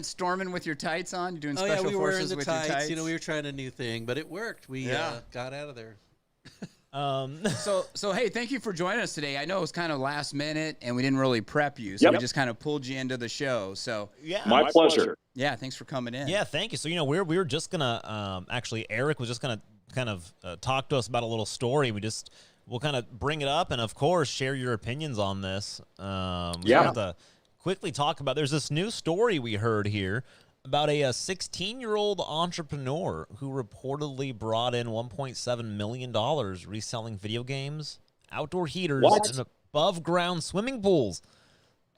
storming with your tights on? You doing Oh special yeah, we were in forces the with tights. your tights? You know, we were trying a new thing, but it worked. We got out of there. So hey, thank you for joining us today. I know it was kind of last minute, and we didn't really prep you, so we just kind of pulled you into the show. So Yeah. My pleasure. yeah, thanks for coming in. Yeah, thank you. So, we were just gonna actually Eric was just gonna kind of talk to us about a little story. We'll kind of bring it up and of course share your opinions on this. We have to quickly talk about. There's this new story we heard here about a 16-year-old entrepreneur who reportedly brought in $1.7 million reselling video games, outdoor heaters, What? and above-ground swimming pools.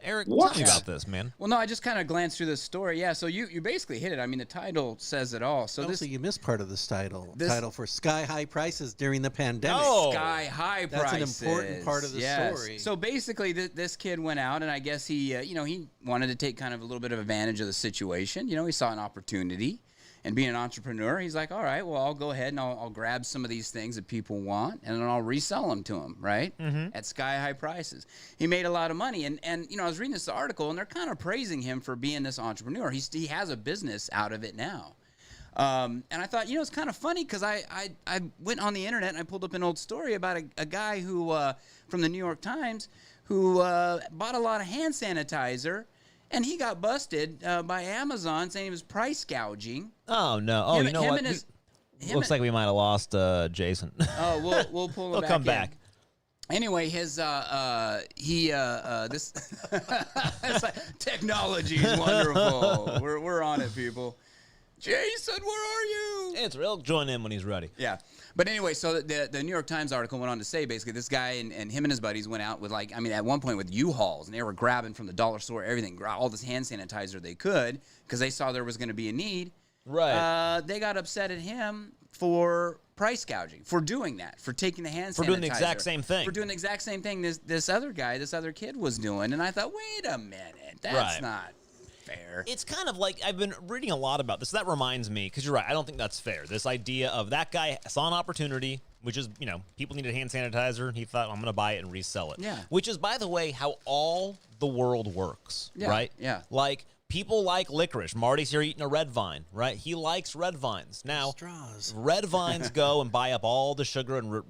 Eric, What? tell me about this, man. Well, no, I just kind of glanced through the story. Yeah, so you basically hit it. I mean, the title says it all. So Also, you missed part of this title. this- Title for sky high prices during the pandemic. Oh. sky high That's an prices. important part of the Yes. story. So basically, this kid went out, and I guess he, he wanted to take kind of a little bit of advantage of the situation. You know, he saw an opportunity, and being an entrepreneur, he's like, all right, well, I'll go ahead and I'll grab some of these things that people want, and then I'll resell them to them, right, at sky high prices. He made a lot of money, and I was reading this article, and they're kind of praising him for being this entrepreneur. He has a business out of it now. And I thought, it's kind of funny because I went on the internet and I pulled up an old story about a guy who from the New York Times who bought a lot of hand sanitizer, and he got busted by Amazon saying he was price gouging. Oh, no. Oh, Him- you know him what? and his- him Looks and- like we might have lost Jason. Oh, we'll pull him He'll back. come in. back. Anyway, his this it's like, technology is wonderful. We're on it, people. Jason, where are you? It's real. Join in when he's ready. Yeah. But anyway, so the New York Times article went on to say basically this guy and him and his buddies went out with at one point with U-Hauls, and they were grabbing from the dollar store everything, all this hand sanitizer they could because they saw there was going to be a need. Right. They got upset at him for price gouging, for doing that, for taking the hand sanitizer. For doing the exact same thing. For doing the exact same thing this other kid was doing. And I thought, wait a minute, that's Right. not fair. It's kind of like I've been reading a lot about this. That reminds me, because you're right, I don't think that's fair. This idea of that guy saw an opportunity, which is, people needed hand sanitizer, and he thought, I'm going to buy it and resell it. Yeah. Which is, by the way, how all the world works, Yeah, right? yeah. Like, people like licorice. Marty's here eating a red vine, right? He likes red vines. Now, Straws. red vines go and buy up all the sugar and,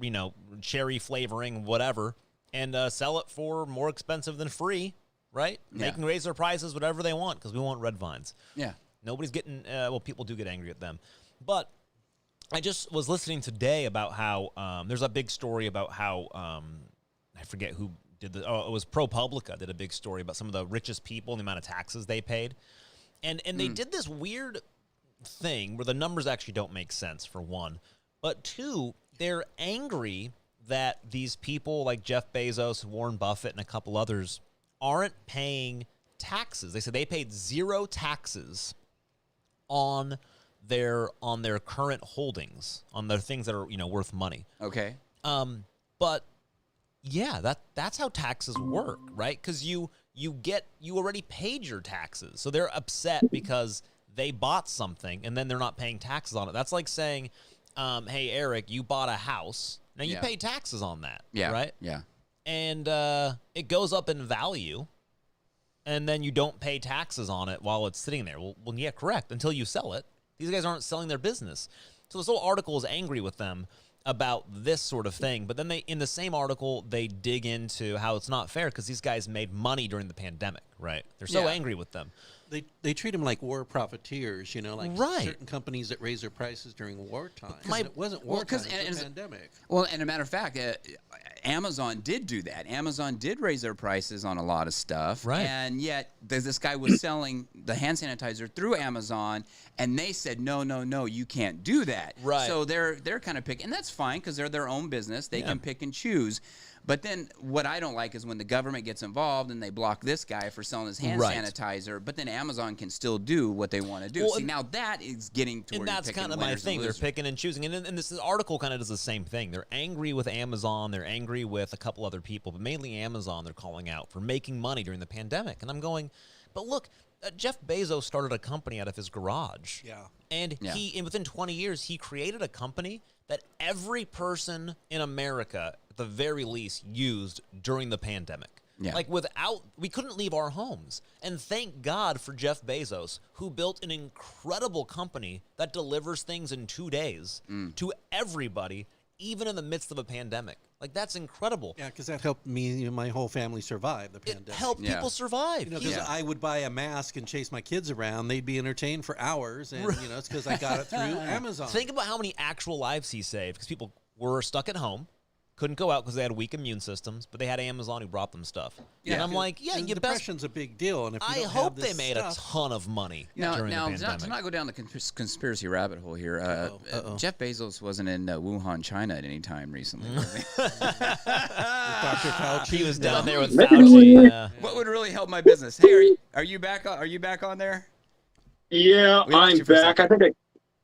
cherry flavoring, whatever, and sell it for more expensive than free, right? Yeah. They can raise their prices whatever they want because we want red vines. Yeah. Nobody's getting, people do get angry at them. But I just was listening today about how there's a big story about how, I forget who did it was ProPublica did a big story about some of the richest people and the amount of taxes they paid. And they did this weird thing where the numbers actually don't make sense, for one. But two, they're angry that these people like Jeff Bezos, Warren Buffett, and a couple others aren't paying taxes. They said they paid zero taxes on their current holdings, on their things that are worth money. Okay. But yeah, that's how taxes work, right? Because you already paid your taxes, so they're upset because they bought something and then they're not paying taxes on it. That's like saying, "Hey, Eric, you bought a house. Now you Yeah. pay taxes on that, Yeah. right? Yeah. And it goes up in value, and then you don't pay taxes on it while it's sitting there. Well, yeah, correct. Until you sell it, these guys aren't selling their business. So this whole article is angry with them about this sort of thing. But then in the same article, they dig into how it's not fair because these guys made money during the pandemic, right? They're so Yeah. angry with them. They treat them like war profiteers, like Right. certain companies that raise their prices during wartime. My- And it wasn't Well, wartime, 'cause- it was and- a pandemic. Well, and a matter of fact, Amazon did do that. Amazon did raise their prices on a lot of stuff. Right. And yet, this guy was selling the hand sanitizer through Amazon, and they said, no, you can't do that. Right. So they're kind of picking, and that's fine because they're their own business. They can pick and choose. But then what I don't like is when the government gets involved and they block this guy for selling his hand Right. sanitizer, but then Amazon can still do what they want to do. Well, See, and- now that is getting to where And you're that's picking kind of my winners and thing. They're losers. picking and choosing. And this article kind of does the same thing. They're angry with Amazon. They're angry with a couple other people, but mainly Amazon they're calling out for making money during the pandemic. And I'm going, but look, Jeff Bezos started a company out of his garage. Yeah. And Yeah. within 20 years, he created a company that every person in America, at the very least, used during the pandemic. Yeah. Like we couldn't leave our homes. And thank God for Jeff Bezos, who built an incredible company that delivers things in 2 days to everybody, even in the midst of a pandemic. Like, that's incredible. Yeah, because that helped me and my whole family survive the It pandemic. helped Yeah. people survive. Because Yeah. I would buy a mask and chase my kids around. They'd be entertained for hours, and it's because I got it through Amazon. Think about how many actual lives he saved because people were stuck at home, couldn't go out because they had weak immune systems, but they had Amazon who brought them stuff. Yeah, and I'm like, yeah, and you best. depression's a big deal, and if you I don't hope have they this made a stuff- ton of money Now, during the to pandemic. not go down the conspiracy rabbit hole here, Uh-oh. Jeff Bezos wasn't in Wuhan, China at any time recently. was he? Dr. Fauci. He was down there with Maybe Fauci. Yeah. What would really help my business? Hey, are you back? Are you back on there? Yeah, We lost I'm you for a back.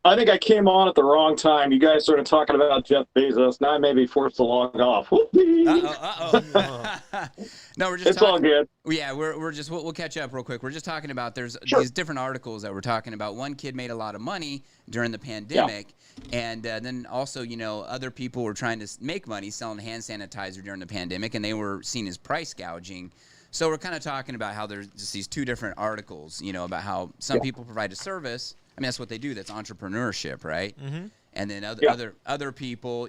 I think I came on at the wrong time. You guys started talking about Jeff Bezos. Now I may be forced to log off. Whoopee. No, we're just It's all talking. good. Yeah, we're just we'll catch up real quick. We're just talking about there's Sure. these different articles that we're talking about. One kid made a lot of money during the pandemic, and then also other people were trying to make money selling hand sanitizer during the pandemic, and they were seen as price gouging. So we're kind of talking about how there's just these two different articles, about how some people provide a service. I mean, that's what they do. That's entrepreneurship, right? Mm-hmm. And then other people,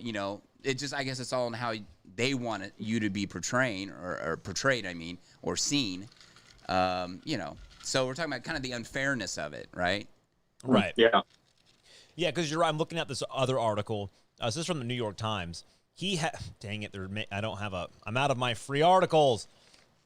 it just, I guess it's all in how they want you to be portraying or portrayed, or seen. So we're talking about kind of the unfairness of it, right? Right. Yeah. Yeah, because you're right. I'm looking at this other article. This is from the New York Times. Dang it, I'm out of my free articles.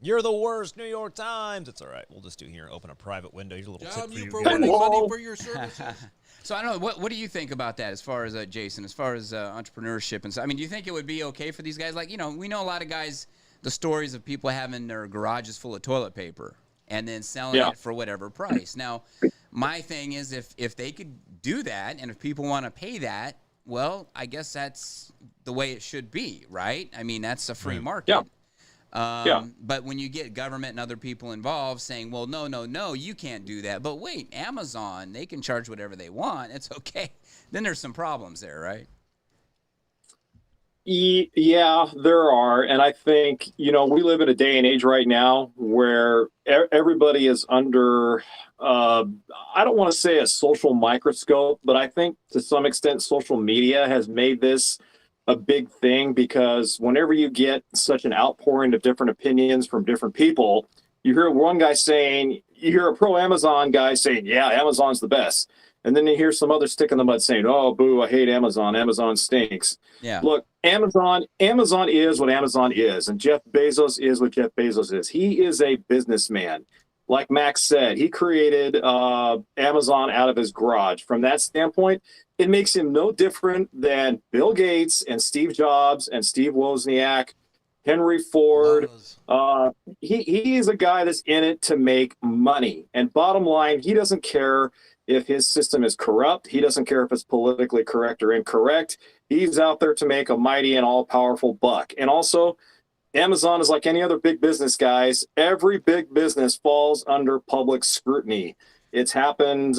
You're the worst, New York Times. It's all right. We'll just do here. Open a private window. Here's a little tip for you guys. wanting money for your services. So I don't know. What do you think about that as far as, Jason, as far as entrepreneurship and so? I mean, do you think it would be okay for these guys? Like, we know a lot of guys, the stories of people having their garages full of toilet paper and then selling it for whatever price. Now, my thing is if they could do that and if people want to pay that, well, I guess that's the way it should be, right? I mean, that's a free market. Yeah. But when you get government and other people involved saying, well, no, you can't do that. But wait, Amazon, they can charge whatever they want. It's okay. Then there's some problems there, right? Yeah, there are. And I think, we live in a day and age right now where everybody is under, I don't want to say a social microscope, but I think to some extent social media has made this a big thing because whenever you get such an outpouring of different opinions from different people, you hear one guy saying, you hear a pro Amazon guy saying, yeah, Amazon's the best. And then you hear some other stick in the mud saying, oh, boo, I hate Amazon. Amazon stinks. Yeah. Look, Amazon is what Amazon is. And Jeff Bezos is what Jeff Bezos is. He is a businessman. Like Max said, he created Amazon out of his garage. From that standpoint, it makes him no different than Bill Gates and Steve Jobs and Steve Wozniak, Henry Ford. He is a guy that's in it to make money. And bottom line, he doesn't care if his system is corrupt. He doesn't care if it's politically correct or incorrect. He's out there to make a mighty and all-powerful buck. And also, Amazon is like any other big business, guys. Every big business falls under public scrutiny. It's happened.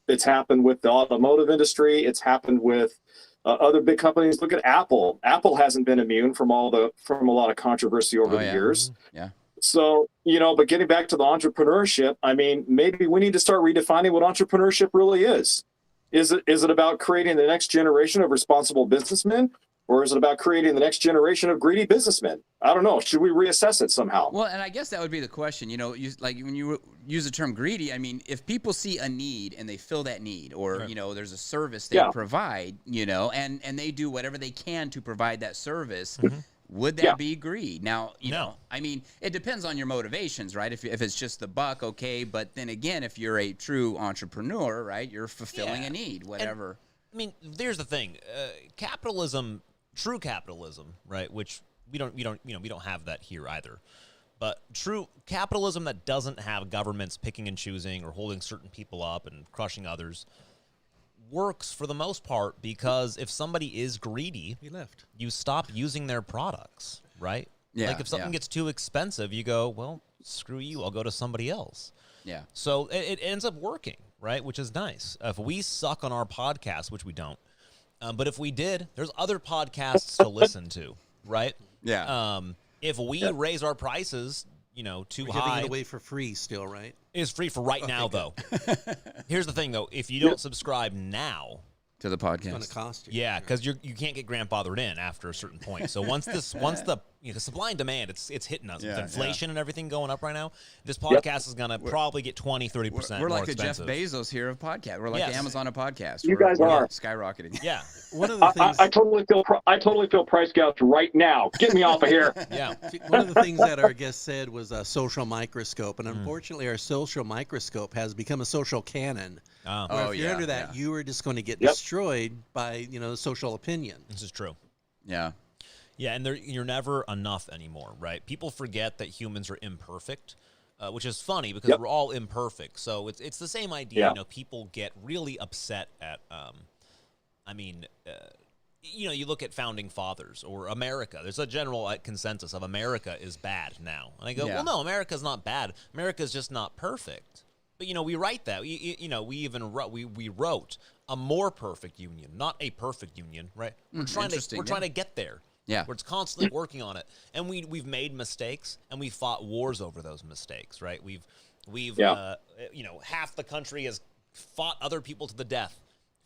It's happened with the automotive industry. It's happened with other big companies. Look at Apple. Apple hasn't been immune from a lot of controversy over the years. Yeah. So, but getting back to the entrepreneurship, I mean, maybe we need to start redefining what entrepreneurship really is. Is it about creating the next generation of responsible businessmen? Or is it about creating the next generation of greedy businessmen? I don't know. Should we reassess it somehow? Well, and I guess that would be the question. Like when you use the term greedy, I mean, if people see a need and they fill that need, or there's a service they provide, and they do whatever they can to provide that service, would that be greed? Now, I mean, it depends on your motivations, right? If it's just the buck, okay. But then again, if you're a true entrepreneur, right, you're fulfilling a need, whatever. I mean, there's the thing. Capitalism, true capitalism, right? Which we don't have that here either. But true capitalism that doesn't have governments picking and choosing or holding certain people up and crushing others works for the most part because if somebody is greedy, you stop using their products, right? Yeah, like if something gets too expensive, you go, well, screw you, I'll go to somebody else. Yeah. So it ends up working, right? Which is nice. If we suck on our podcast, which we don't, but if we did, there's other podcasts to listen to, right? Yeah. If we raise our prices, too We're high, giving it away for free still, right? it's free for right now, though. Here's the thing, though. If you don't subscribe now To the It's going podcast. to cost you. yeah, because you can't get grandfathered in after a certain point. So once the supply and demand, it's hitting us with Yeah, inflation and everything going up right now. This podcast is going to probably get 20-30% We're more like expensive. a Jeff Bezos here of podcast. We're like Yes. the Amazon of podcast. You We're- guys we're are. skyrocketing. Yeah, One of the things, I totally feel price gouged right now. Get me off of here. yeah. one of the things that our guest said was a social microscope, and unfortunately, our social microscope has become a social cannon. Oh, Where Oh, if you're yeah, under that, yeah. you are just going to get Yep. destroyed by social opinion. this is true. Yeah. Yeah, and you're never enough anymore, right? People forget that humans are imperfect, which is funny because Yep. we're all imperfect. So it's the same idea. Yeah. You know, people get really upset at. You look at founding fathers or America. There's a general consensus of America is bad now, and I go, Yeah. well, no, America's not bad. America's just not perfect. But we write that. We even we wrote a more perfect union, not a perfect union, right? We're trying interesting, to get there. Yeah. We're constantly working on it, and we've made mistakes, and we fought wars over those mistakes, right? We've Yeah. half the country has fought other people to the death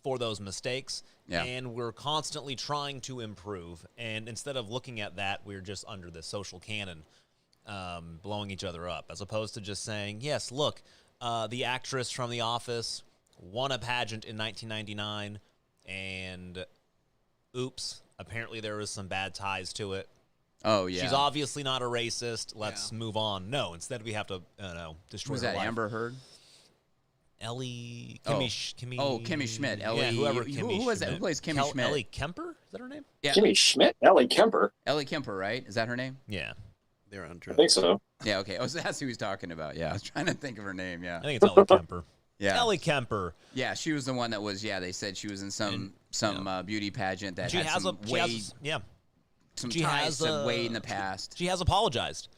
for those mistakes, Yeah. and we're constantly trying to improve. And instead of looking at that, we're just under this social cannon, blowing each other up, as opposed to just saying, yes, look, the actress from The Office won a pageant in 1999, and oops, apparently there was some bad ties to it. Oh, yeah. She's obviously not a racist. Let's move on. No, instead we have to, destroy Was her that life. Amber Heard? Kimmy, Oh. Kimmy. Oh, Kimmy Schmidt. Yeah, Ellie. whoever. Who Kimmy was that? Who Schmidt. plays Kimmy Schmidt? Ellie Kemper? Is that her name? Yeah. Kimmy Schmidt, Ellie Kemper. Ellie Kemper, right? Is that her name? Yeah, They're on I drugs. think so. Yeah, okay. Oh, so that's who he's talking about. Yeah, I was trying to think of her name. Yeah. I think it's Ellie Kemper. Yeah. Ellie Kemper. Yeah, she was the one that was, they said she was in some beauty pageant that She had has some she Wade, has, yeah. some she ties has, to Wade in the past. She has apologized.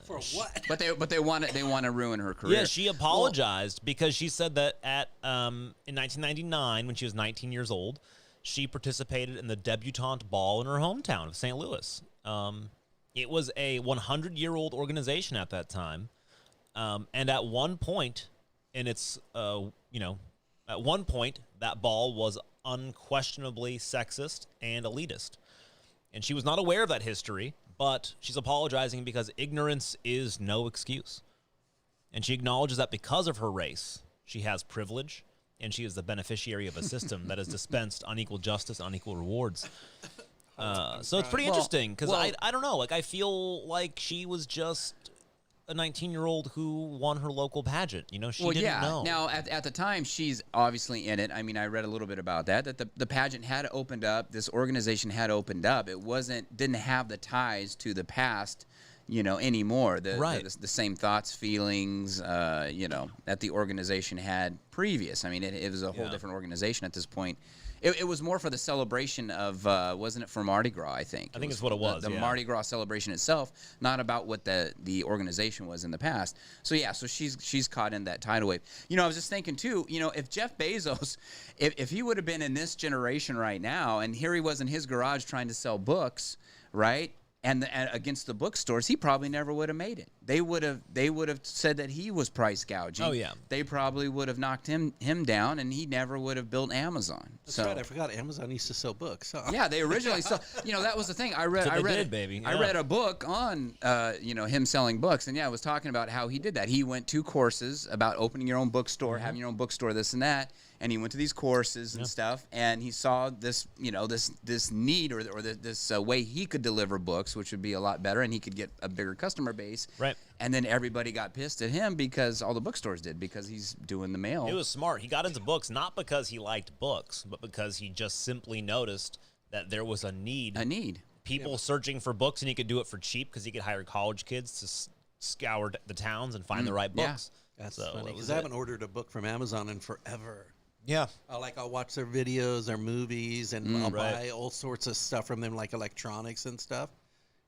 For what? But they want to ruin her career. Yeah, she apologized because she said that in 1999, when she was 19 years old, she participated in the debutante ball in her hometown of St. Louis. It was a 100-year-old organization at that time, and at one point, at one point, that ball was unquestionably sexist and elitist, and she was not aware of that history. But she's apologizing because ignorance is no excuse. And she acknowledges that because of her race, she has privilege, and she is the beneficiary of a system that has dispensed unequal justice and unequal rewards. So it's pretty interesting because I don't know. Like, I feel like she was just a 19-year-old who won her local pageant. She didn't know. Now, at the time, she's obviously in it. I mean, I read a little bit about that the pageant had opened up. This organization had opened up. It didn't have the ties to the past, anymore. The same thoughts, feelings, that the organization had previous. I mean, it was a whole different organization at this point. It was more for the celebration of, wasn't it for Mardi Gras, I think? I think it's what it was, The yeah. Mardi Gras celebration itself, not about what the organization was in the past. So she's caught in that tidal wave. I was just thinking too, if Jeff Bezos, if he would have been in this generation right now, and here he was in his garage trying to sell books, right? And against the bookstores, he probably never would have made it. They would have said that he was price gouging. Oh, yeah. They probably would have knocked him down, and he never would have built Amazon. That's right. I forgot Amazon used to sell books. Huh? Yeah, they originally saw. That was the thing. I read. That's what they did, baby. I Yeah. read a book on, him selling books, and it was talking about how he did that. He went to courses about opening your own bookstore, having your own bookstore, this and that. And he went to these courses and stuff, and he saw this, this need or this way he could deliver books, which would be a lot better, and he could get a bigger customer base. Right. And then everybody got pissed at him because all the bookstores did, because he's doing the mail. It was smart. He got into books not because he liked books, but because he just simply noticed that there was a need. People searching for books, and he could do it for cheap because he could hire college kids to scour the towns and find the right yeah. books. That's So funny that because was I it. haven't ordered a book from Amazon in forever. Yeah. I'll watch their videos, their movies, and I'll right. buy all sorts of stuff from them, like electronics and stuff.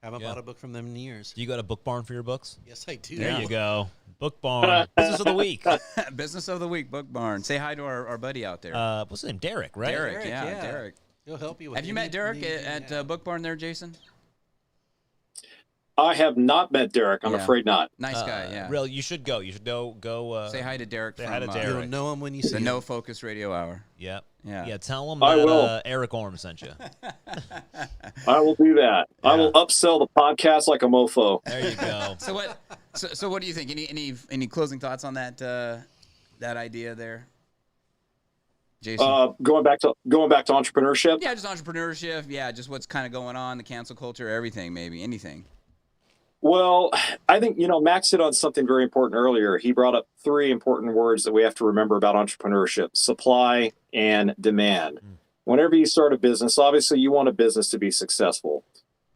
I haven't bought a book from them in years. Do you got a book barn for your books? Yes, I do. There you go. Book barn. Business of the week. Business of the week, Book Barn. Say hi to our buddy out there. What's his name? Derek, right? Derek, yeah, Derek. He'll help you with Have you met Derek anything, at Book Barn there, Jason? I have not met Derek. I'm Yeah. afraid not. Nice guy, yeah. Really, you should go. You should go. Say hi to Derek say from hi to Derek. You'll know him when you see the him. No Focus Radio Hour. Yeah. Yeah. Yeah. Tell him I that will. Eric Orm sent you. I will do that. I Yeah. will upsell the podcast like a mofo. There you go. So what? So what do you think? Any closing thoughts on that that idea there, Jason? Going back to entrepreneurship. Yeah, just entrepreneurship. Yeah, just what's kind of going on, the cancel culture, everything, maybe anything. Well, I think, Max hit on something very important earlier. He brought up 3 important words that we have to remember about entrepreneurship: supply and demand. Whenever you start a business, obviously you want a business to be successful.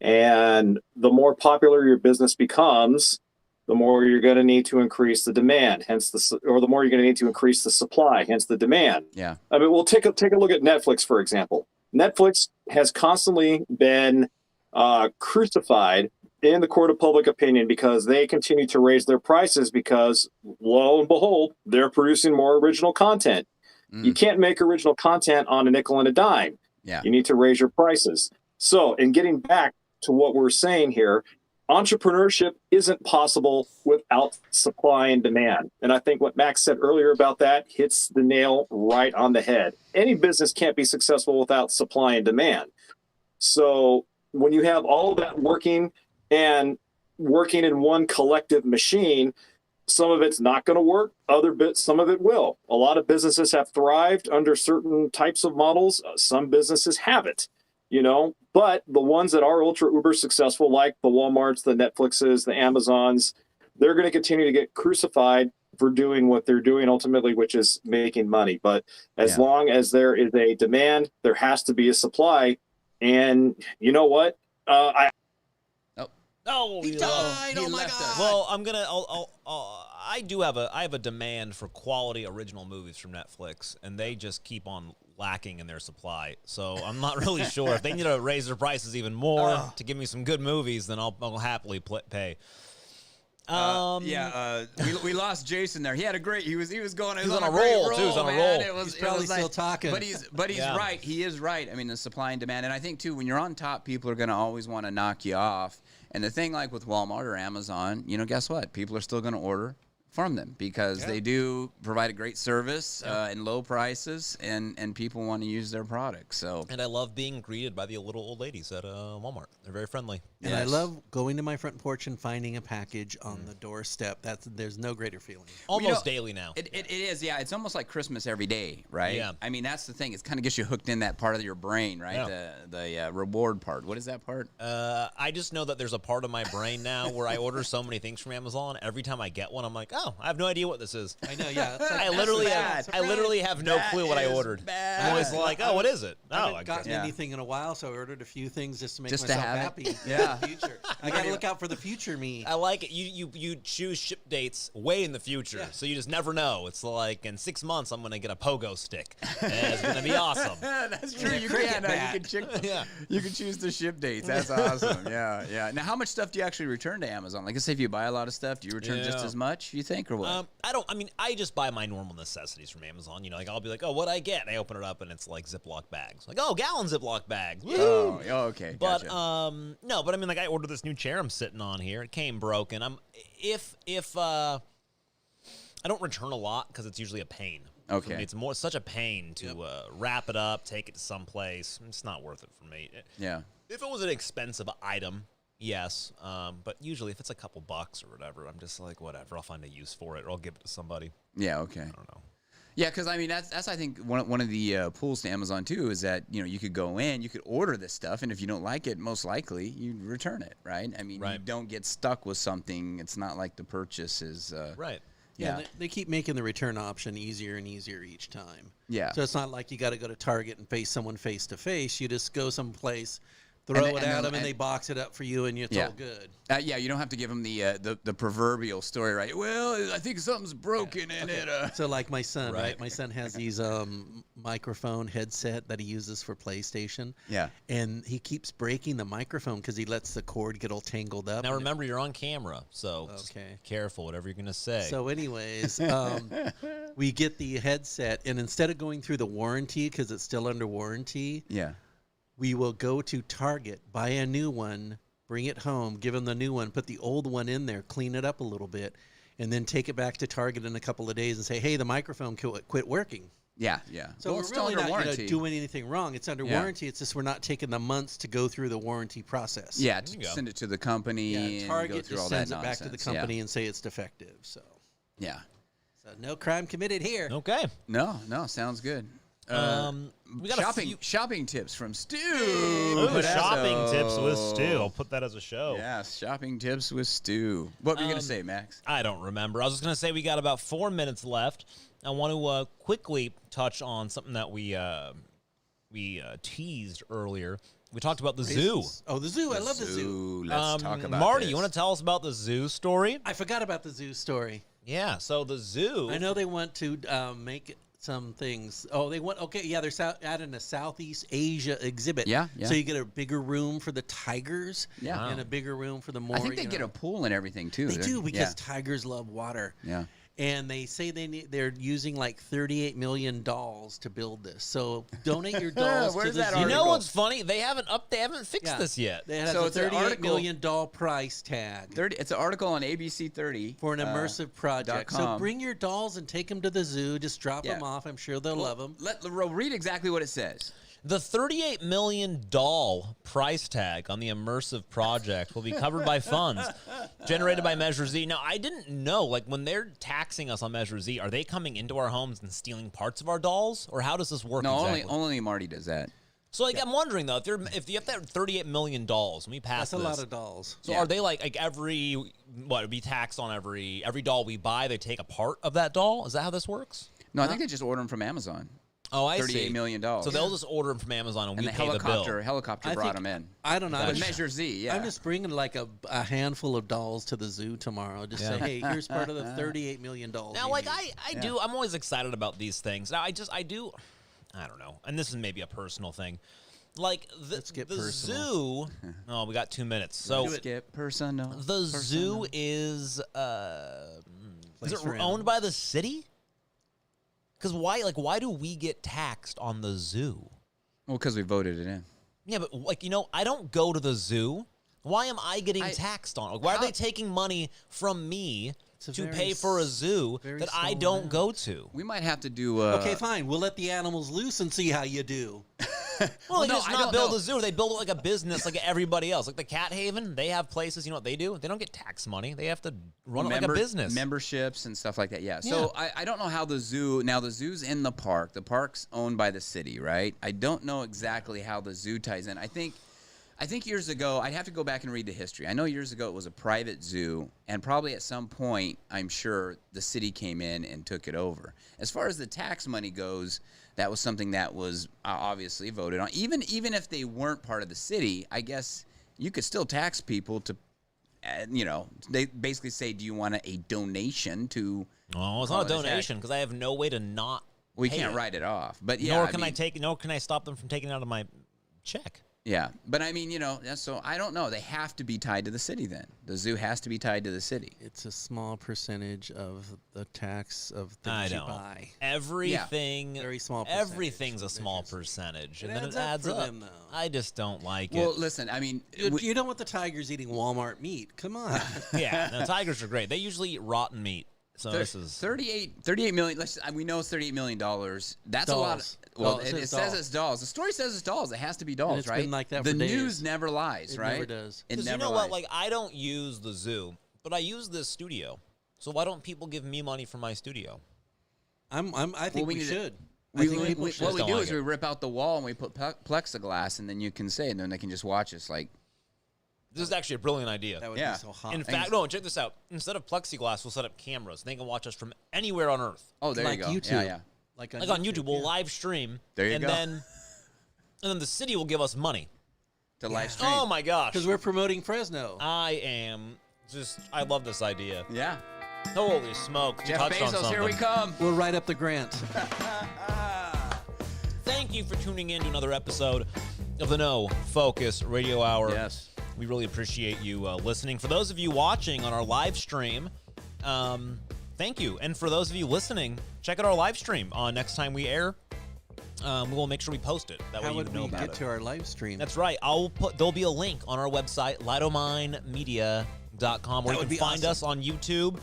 And the more popular your business becomes, the more you're going to need to increase the demand, or the more you're going to need to increase the supply, hence the demand. Yeah. I mean, we'll take a look at Netflix, for example. Netflix has constantly been crucified in the court of public opinion because they continue to raise their prices because, lo and behold, they're producing more original content. You can't make original content on a nickel and a dime. Yeah. You need to raise your prices. So, in getting back to what we're saying here, entrepreneurship isn't possible without supply and demand. And I think what Max said earlier about that hits the nail right on the head. Any business can't be successful without supply and demand. So when you have all of that working in one collective machine, some of it's not going to work. Some of it will. A lot of businesses have thrived under certain types of models. Some businesses haven't. But the ones that are ultra uber successful, like the Walmarts, the Netflixes, the Amazons, they're going to continue to get crucified for doing what they're doing ultimately, which is making money. But as long as there is a demand, there has to be a supply. And you know what? Oh, He died. he Oh my left God. us. Well, I'm gonna. I have a demand for quality original movies from Netflix, and they just keep on lacking in their supply. So I'm not really sure if they need to raise their prices even more to give me some good movies. Then I'll happily pay. We lost Jason there. He had a great. He was going. He was on on a a great roll, too. He was on a man. roll. It was He's probably still talking. But he's Yeah. right. He is right. I mean, the supply and demand, and I think too, when you're on top, people are going to always want to knock you off. And the thing, like with Walmart or Amazon, guess what? People are still going to order from them because they do provide a great service and low prices, and people want to use their products. So, And I love being greeted by the little old ladies at Walmart. They're very friendly. And I love going to my front porch and finding a package on the doorstep. There's no greater feeling. Almost daily now. It is, yeah. It's almost like Christmas every day, right? Yeah. I mean, that's the thing. It kind of gets you hooked in that part of your brain, right? Yeah. The reward part. What is that part? I just know that there's a part of my brain now where I order so many things from Amazon. Every time I get one, I'm like, oh, I have no idea what this is. I know, yeah. It's like, I literally bad. have no clue what I is ordered. bad. I'm always like, oh, what is it? I Oh, haven't I gotten Yeah. anything in a while, so I ordered a few things just to make Just to myself have it. happy. Yeah. For the future. I got to look out for the future me. I like it. You choose ship dates way in the future, so you just never know. It's like in 6 months I'm gonna get a pogo stick, and it's gonna be awesome. That's true. You cricket can. bat. Yeah. You can choose the ship dates. That's awesome. Yeah. Now, how much stuff do you actually return to Amazon? Like, let's say if you buy a lot of stuff, do you return just Yeah. as much? You think, or what? I just buy my normal necessities from Amazon. Like I'll be like, oh, what'd I get? And I open it up and it's like Ziploc bags. Like, oh, gallon Ziploc bags. Woo! Oh, okay. But Gotcha. no, but I mean, like I ordered this new chair I'm sitting on here. It came broken. If I don't return a lot because it's usually a pain. For Okay. me. It's such a pain to wrap it up, take it to someplace. It's not worth it for me. Yeah. If it was an expensive item, yes. But usually if it's a couple bucks or whatever, I'm just like, whatever. I'll find a use for it or I'll give it to somebody. Yeah. Okay. I don't know. Yeah, because I mean that's I think one of the pulls to Amazon too is that you could go in, you could order this stuff, and if you don't like it, most likely you return it, right? I mean, you don't get stuck with something. It's not like the purchase is Right. Yeah. They keep making the return option easier and easier each time. Yeah. So it's not like you got to go to Target and face someone face to face. You just go someplace, throw it at them, and they box it up for you, and it's all good. Yeah, you don't have to give them the proverbial story, right? Well, I think something's broken in it. So like my son, Right. right? My son has these microphone headset that he uses for PlayStation. Yeah. And he keeps breaking the microphone because he lets the cord get all tangled up. Now and remember, you're on camera, so just Okay. be careful whatever you're gonna say. So anyways, we get the headset, and instead of going through the warranty, because it's still under warranty, Yeah. we will go to Target, buy a new one, bring it home, give them the new one, put the old one in there, clean it up a little bit, and then take it back to Target in a couple of days and say, hey, the microphone quit working. Yeah. So Well, we're it's still really under not warranty. doing anything wrong. It's under Yeah. warranty. It's just we're not taking the months to go through the warranty process. Yeah, There you to go. send it to the company Yeah, and go Target through just all sends that it back to the nonsense. company and say it's defective. So Yeah. no crime committed here. Okay. No, sounds good. We got shopping tips from Stu. Ooh, shopping Pedasso. tips with Stu. I'll put that as a show. Yes, shopping tips with Stu. What were you gonna say, Max? I don't remember. I was just going to say we got about 4 minutes left. I want to quickly touch on something that we teased earlier. We talked about the zoo. Oh, the zoo. I love the zoo. Ooh, let's talk about Marty, this. you want to tell us about the zoo story? I forgot about the zoo story. Yeah, so the zoo. I know they want to make some things. Oh, they want. Okay, yeah, they're adding a Southeast Asia exhibit. Yeah. So you get a bigger room for the tigers. Yeah. And a bigger room for the more. I think they get a pool and everything too. They do because yeah. tigers love water. Yeah. And they say they're using like $38 million to build this. So donate your dolls to Where's the that zoo. You know article? what's funny? They haven't fixed Yeah. this yet. They have So a it's an $38 article- million price tag. It's an article on ABC 30 For an immersive project. So .com. bring your dolls and take them to the zoo. Just drop Yeah. them off. I'm sure they'll love them. Read exactly what it says. The $38 million price tag on the immersive project will be covered by funds generated by Measure Z. Now, I didn't know, like, when they're taxing us on Measure Z, are they coming into our homes and stealing parts of our dolls? Or how does this work No, exactly? only Marty does that. So, like, I'm wondering, though, if you have to have $38 million, when we pass That's a this, lot of dolls. so Yeah. are they, like every, it'd be taxed on every doll we buy, they take a part of that doll? Is that how this works? No, I think they just order them from Amazon. Oh, I see. $38 million. So they'll just order them from Amazon and And we the pay the bill. helicopter I brought think- them in. I don't know. With Measure Z, yeah. I'm just bringing like a handful of dolls to the zoo tomorrow. Just say, hey, here's part of the $38 million dolls. Now, you like, need. I'm always excited about these things. Now, I don't know, and this is maybe a personal thing. Like, Let's get the personal. zoo, oh, we got 2 minutes. So, Skip personal. the zoo is Place it for owned animals. by the city? Because why do we get taxed on the zoo? Well, because we voted it in. Yeah, but, I don't go to the zoo. Why am I getting I- taxed on? Like, why are How- they taking money from me It's a to very pay for a zoo very that I small don't amount. go to? We might have to do. Okay, fine. We'll let the animals loose and see how you do. Well, they no, just I not don't build know. a zoo. They build it like a business, like everybody else. Like the Cat Haven, they have places. You know what they do? They don't get tax money. They have to run it like a business. Memberships and stuff like that. Yeah. So I don't know how the zoo. Now the zoo's in the park. The park's owned by the city, right? I don't know exactly how the zoo ties in. I think years ago, I'd have to go back and read the history. I know years ago it was a private zoo, and probably at some point, I'm sure the city came in and took it over. As far as the tax money goes, that was something that was obviously voted on. Even if they weren't part of the city, I guess you could still tax people to, they basically say, do you want a donation to? Oh, it's call not a it tax? donation because I have no way to not. We pay can't it. write it off. But yeah, Nor I can mean, nor can I stop them from taking it out of my check. Yeah, but I mean, so I don't know. They have to be tied to the city then. The zoo has to be tied to the city. It's a small percentage of the tax of I things you don't. buy. Everything, Very small percentage. everything's a small percentage, It and then adds it up adds for up. them, though. I just don't like Well, it. listen, I mean, You don't want the tigers eating Walmart meat. Come on. Yeah, no, tigers are great. They usually eat rotten meat. So this is 38 million. We know it's $38 million. That's a lot. Dolls. Well, Oh, it it says says dolls. it's dolls. The story says it's dolls. It has to be dolls, it's right? been like that the for days. news never lies, It right? never does. It because never you know lies. what? Like I don't use the zoo, but I use this studio. So why don't people give me money for my studio? I think we need to- should. We, I think people should. what we don't do like is it. we rip out the wall and we put plexiglass, and then you can say, and then they can just watch us. Like, This is actually a brilliant idea. That would Yeah. be so hot. In fact, no, check this out. Instead of plexiglass, we'll set up cameras. They can watch us from anywhere on Earth. oh, there like you go. YouTube. Yeah, yeah. Like Like on YouTube, we'll yeah. live stream. There you and go. and then the city will give us money. To live stream. Oh my gosh. Because we're promoting Fresno. I love this idea. Yeah. Holy smokes. You Jeff touched on Bezos, something. here we come. We'll write up the grant. Thank you for tuning in to another episode of the No Focus Radio Hour. Yes. We really appreciate you listening. For those of you watching on our live stream, thank you. And for those of you listening, check out our live stream next time we air. we will make sure we post it. That way How you would know we about get it. to our live stream? That's right. There'll be a link on our website, lidominemedia.com, where That you would can be find us on YouTube.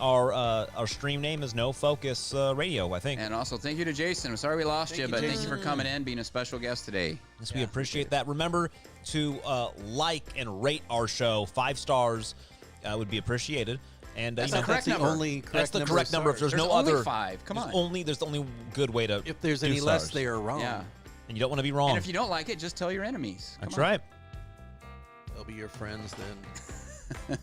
Our stream name is No Focus Radio, I think. And also, thank you to Jason. I'm sorry we lost Thank you, you, but thank Jason. you for coming in, being a special guest today. Yes, we appreciate that. Remember to like and rate our show. 5 stars would be appreciated. And That's you know, the correct That's the number. only correct that's the number correct of number. If stars. there's no only other 5. Come on. there's the only good way to. If there's do any less, stars. they are wrong. Yeah. And you don't want to be wrong. And if you don't like it, just tell your enemies. Come That's on. right. They'll be your friends then.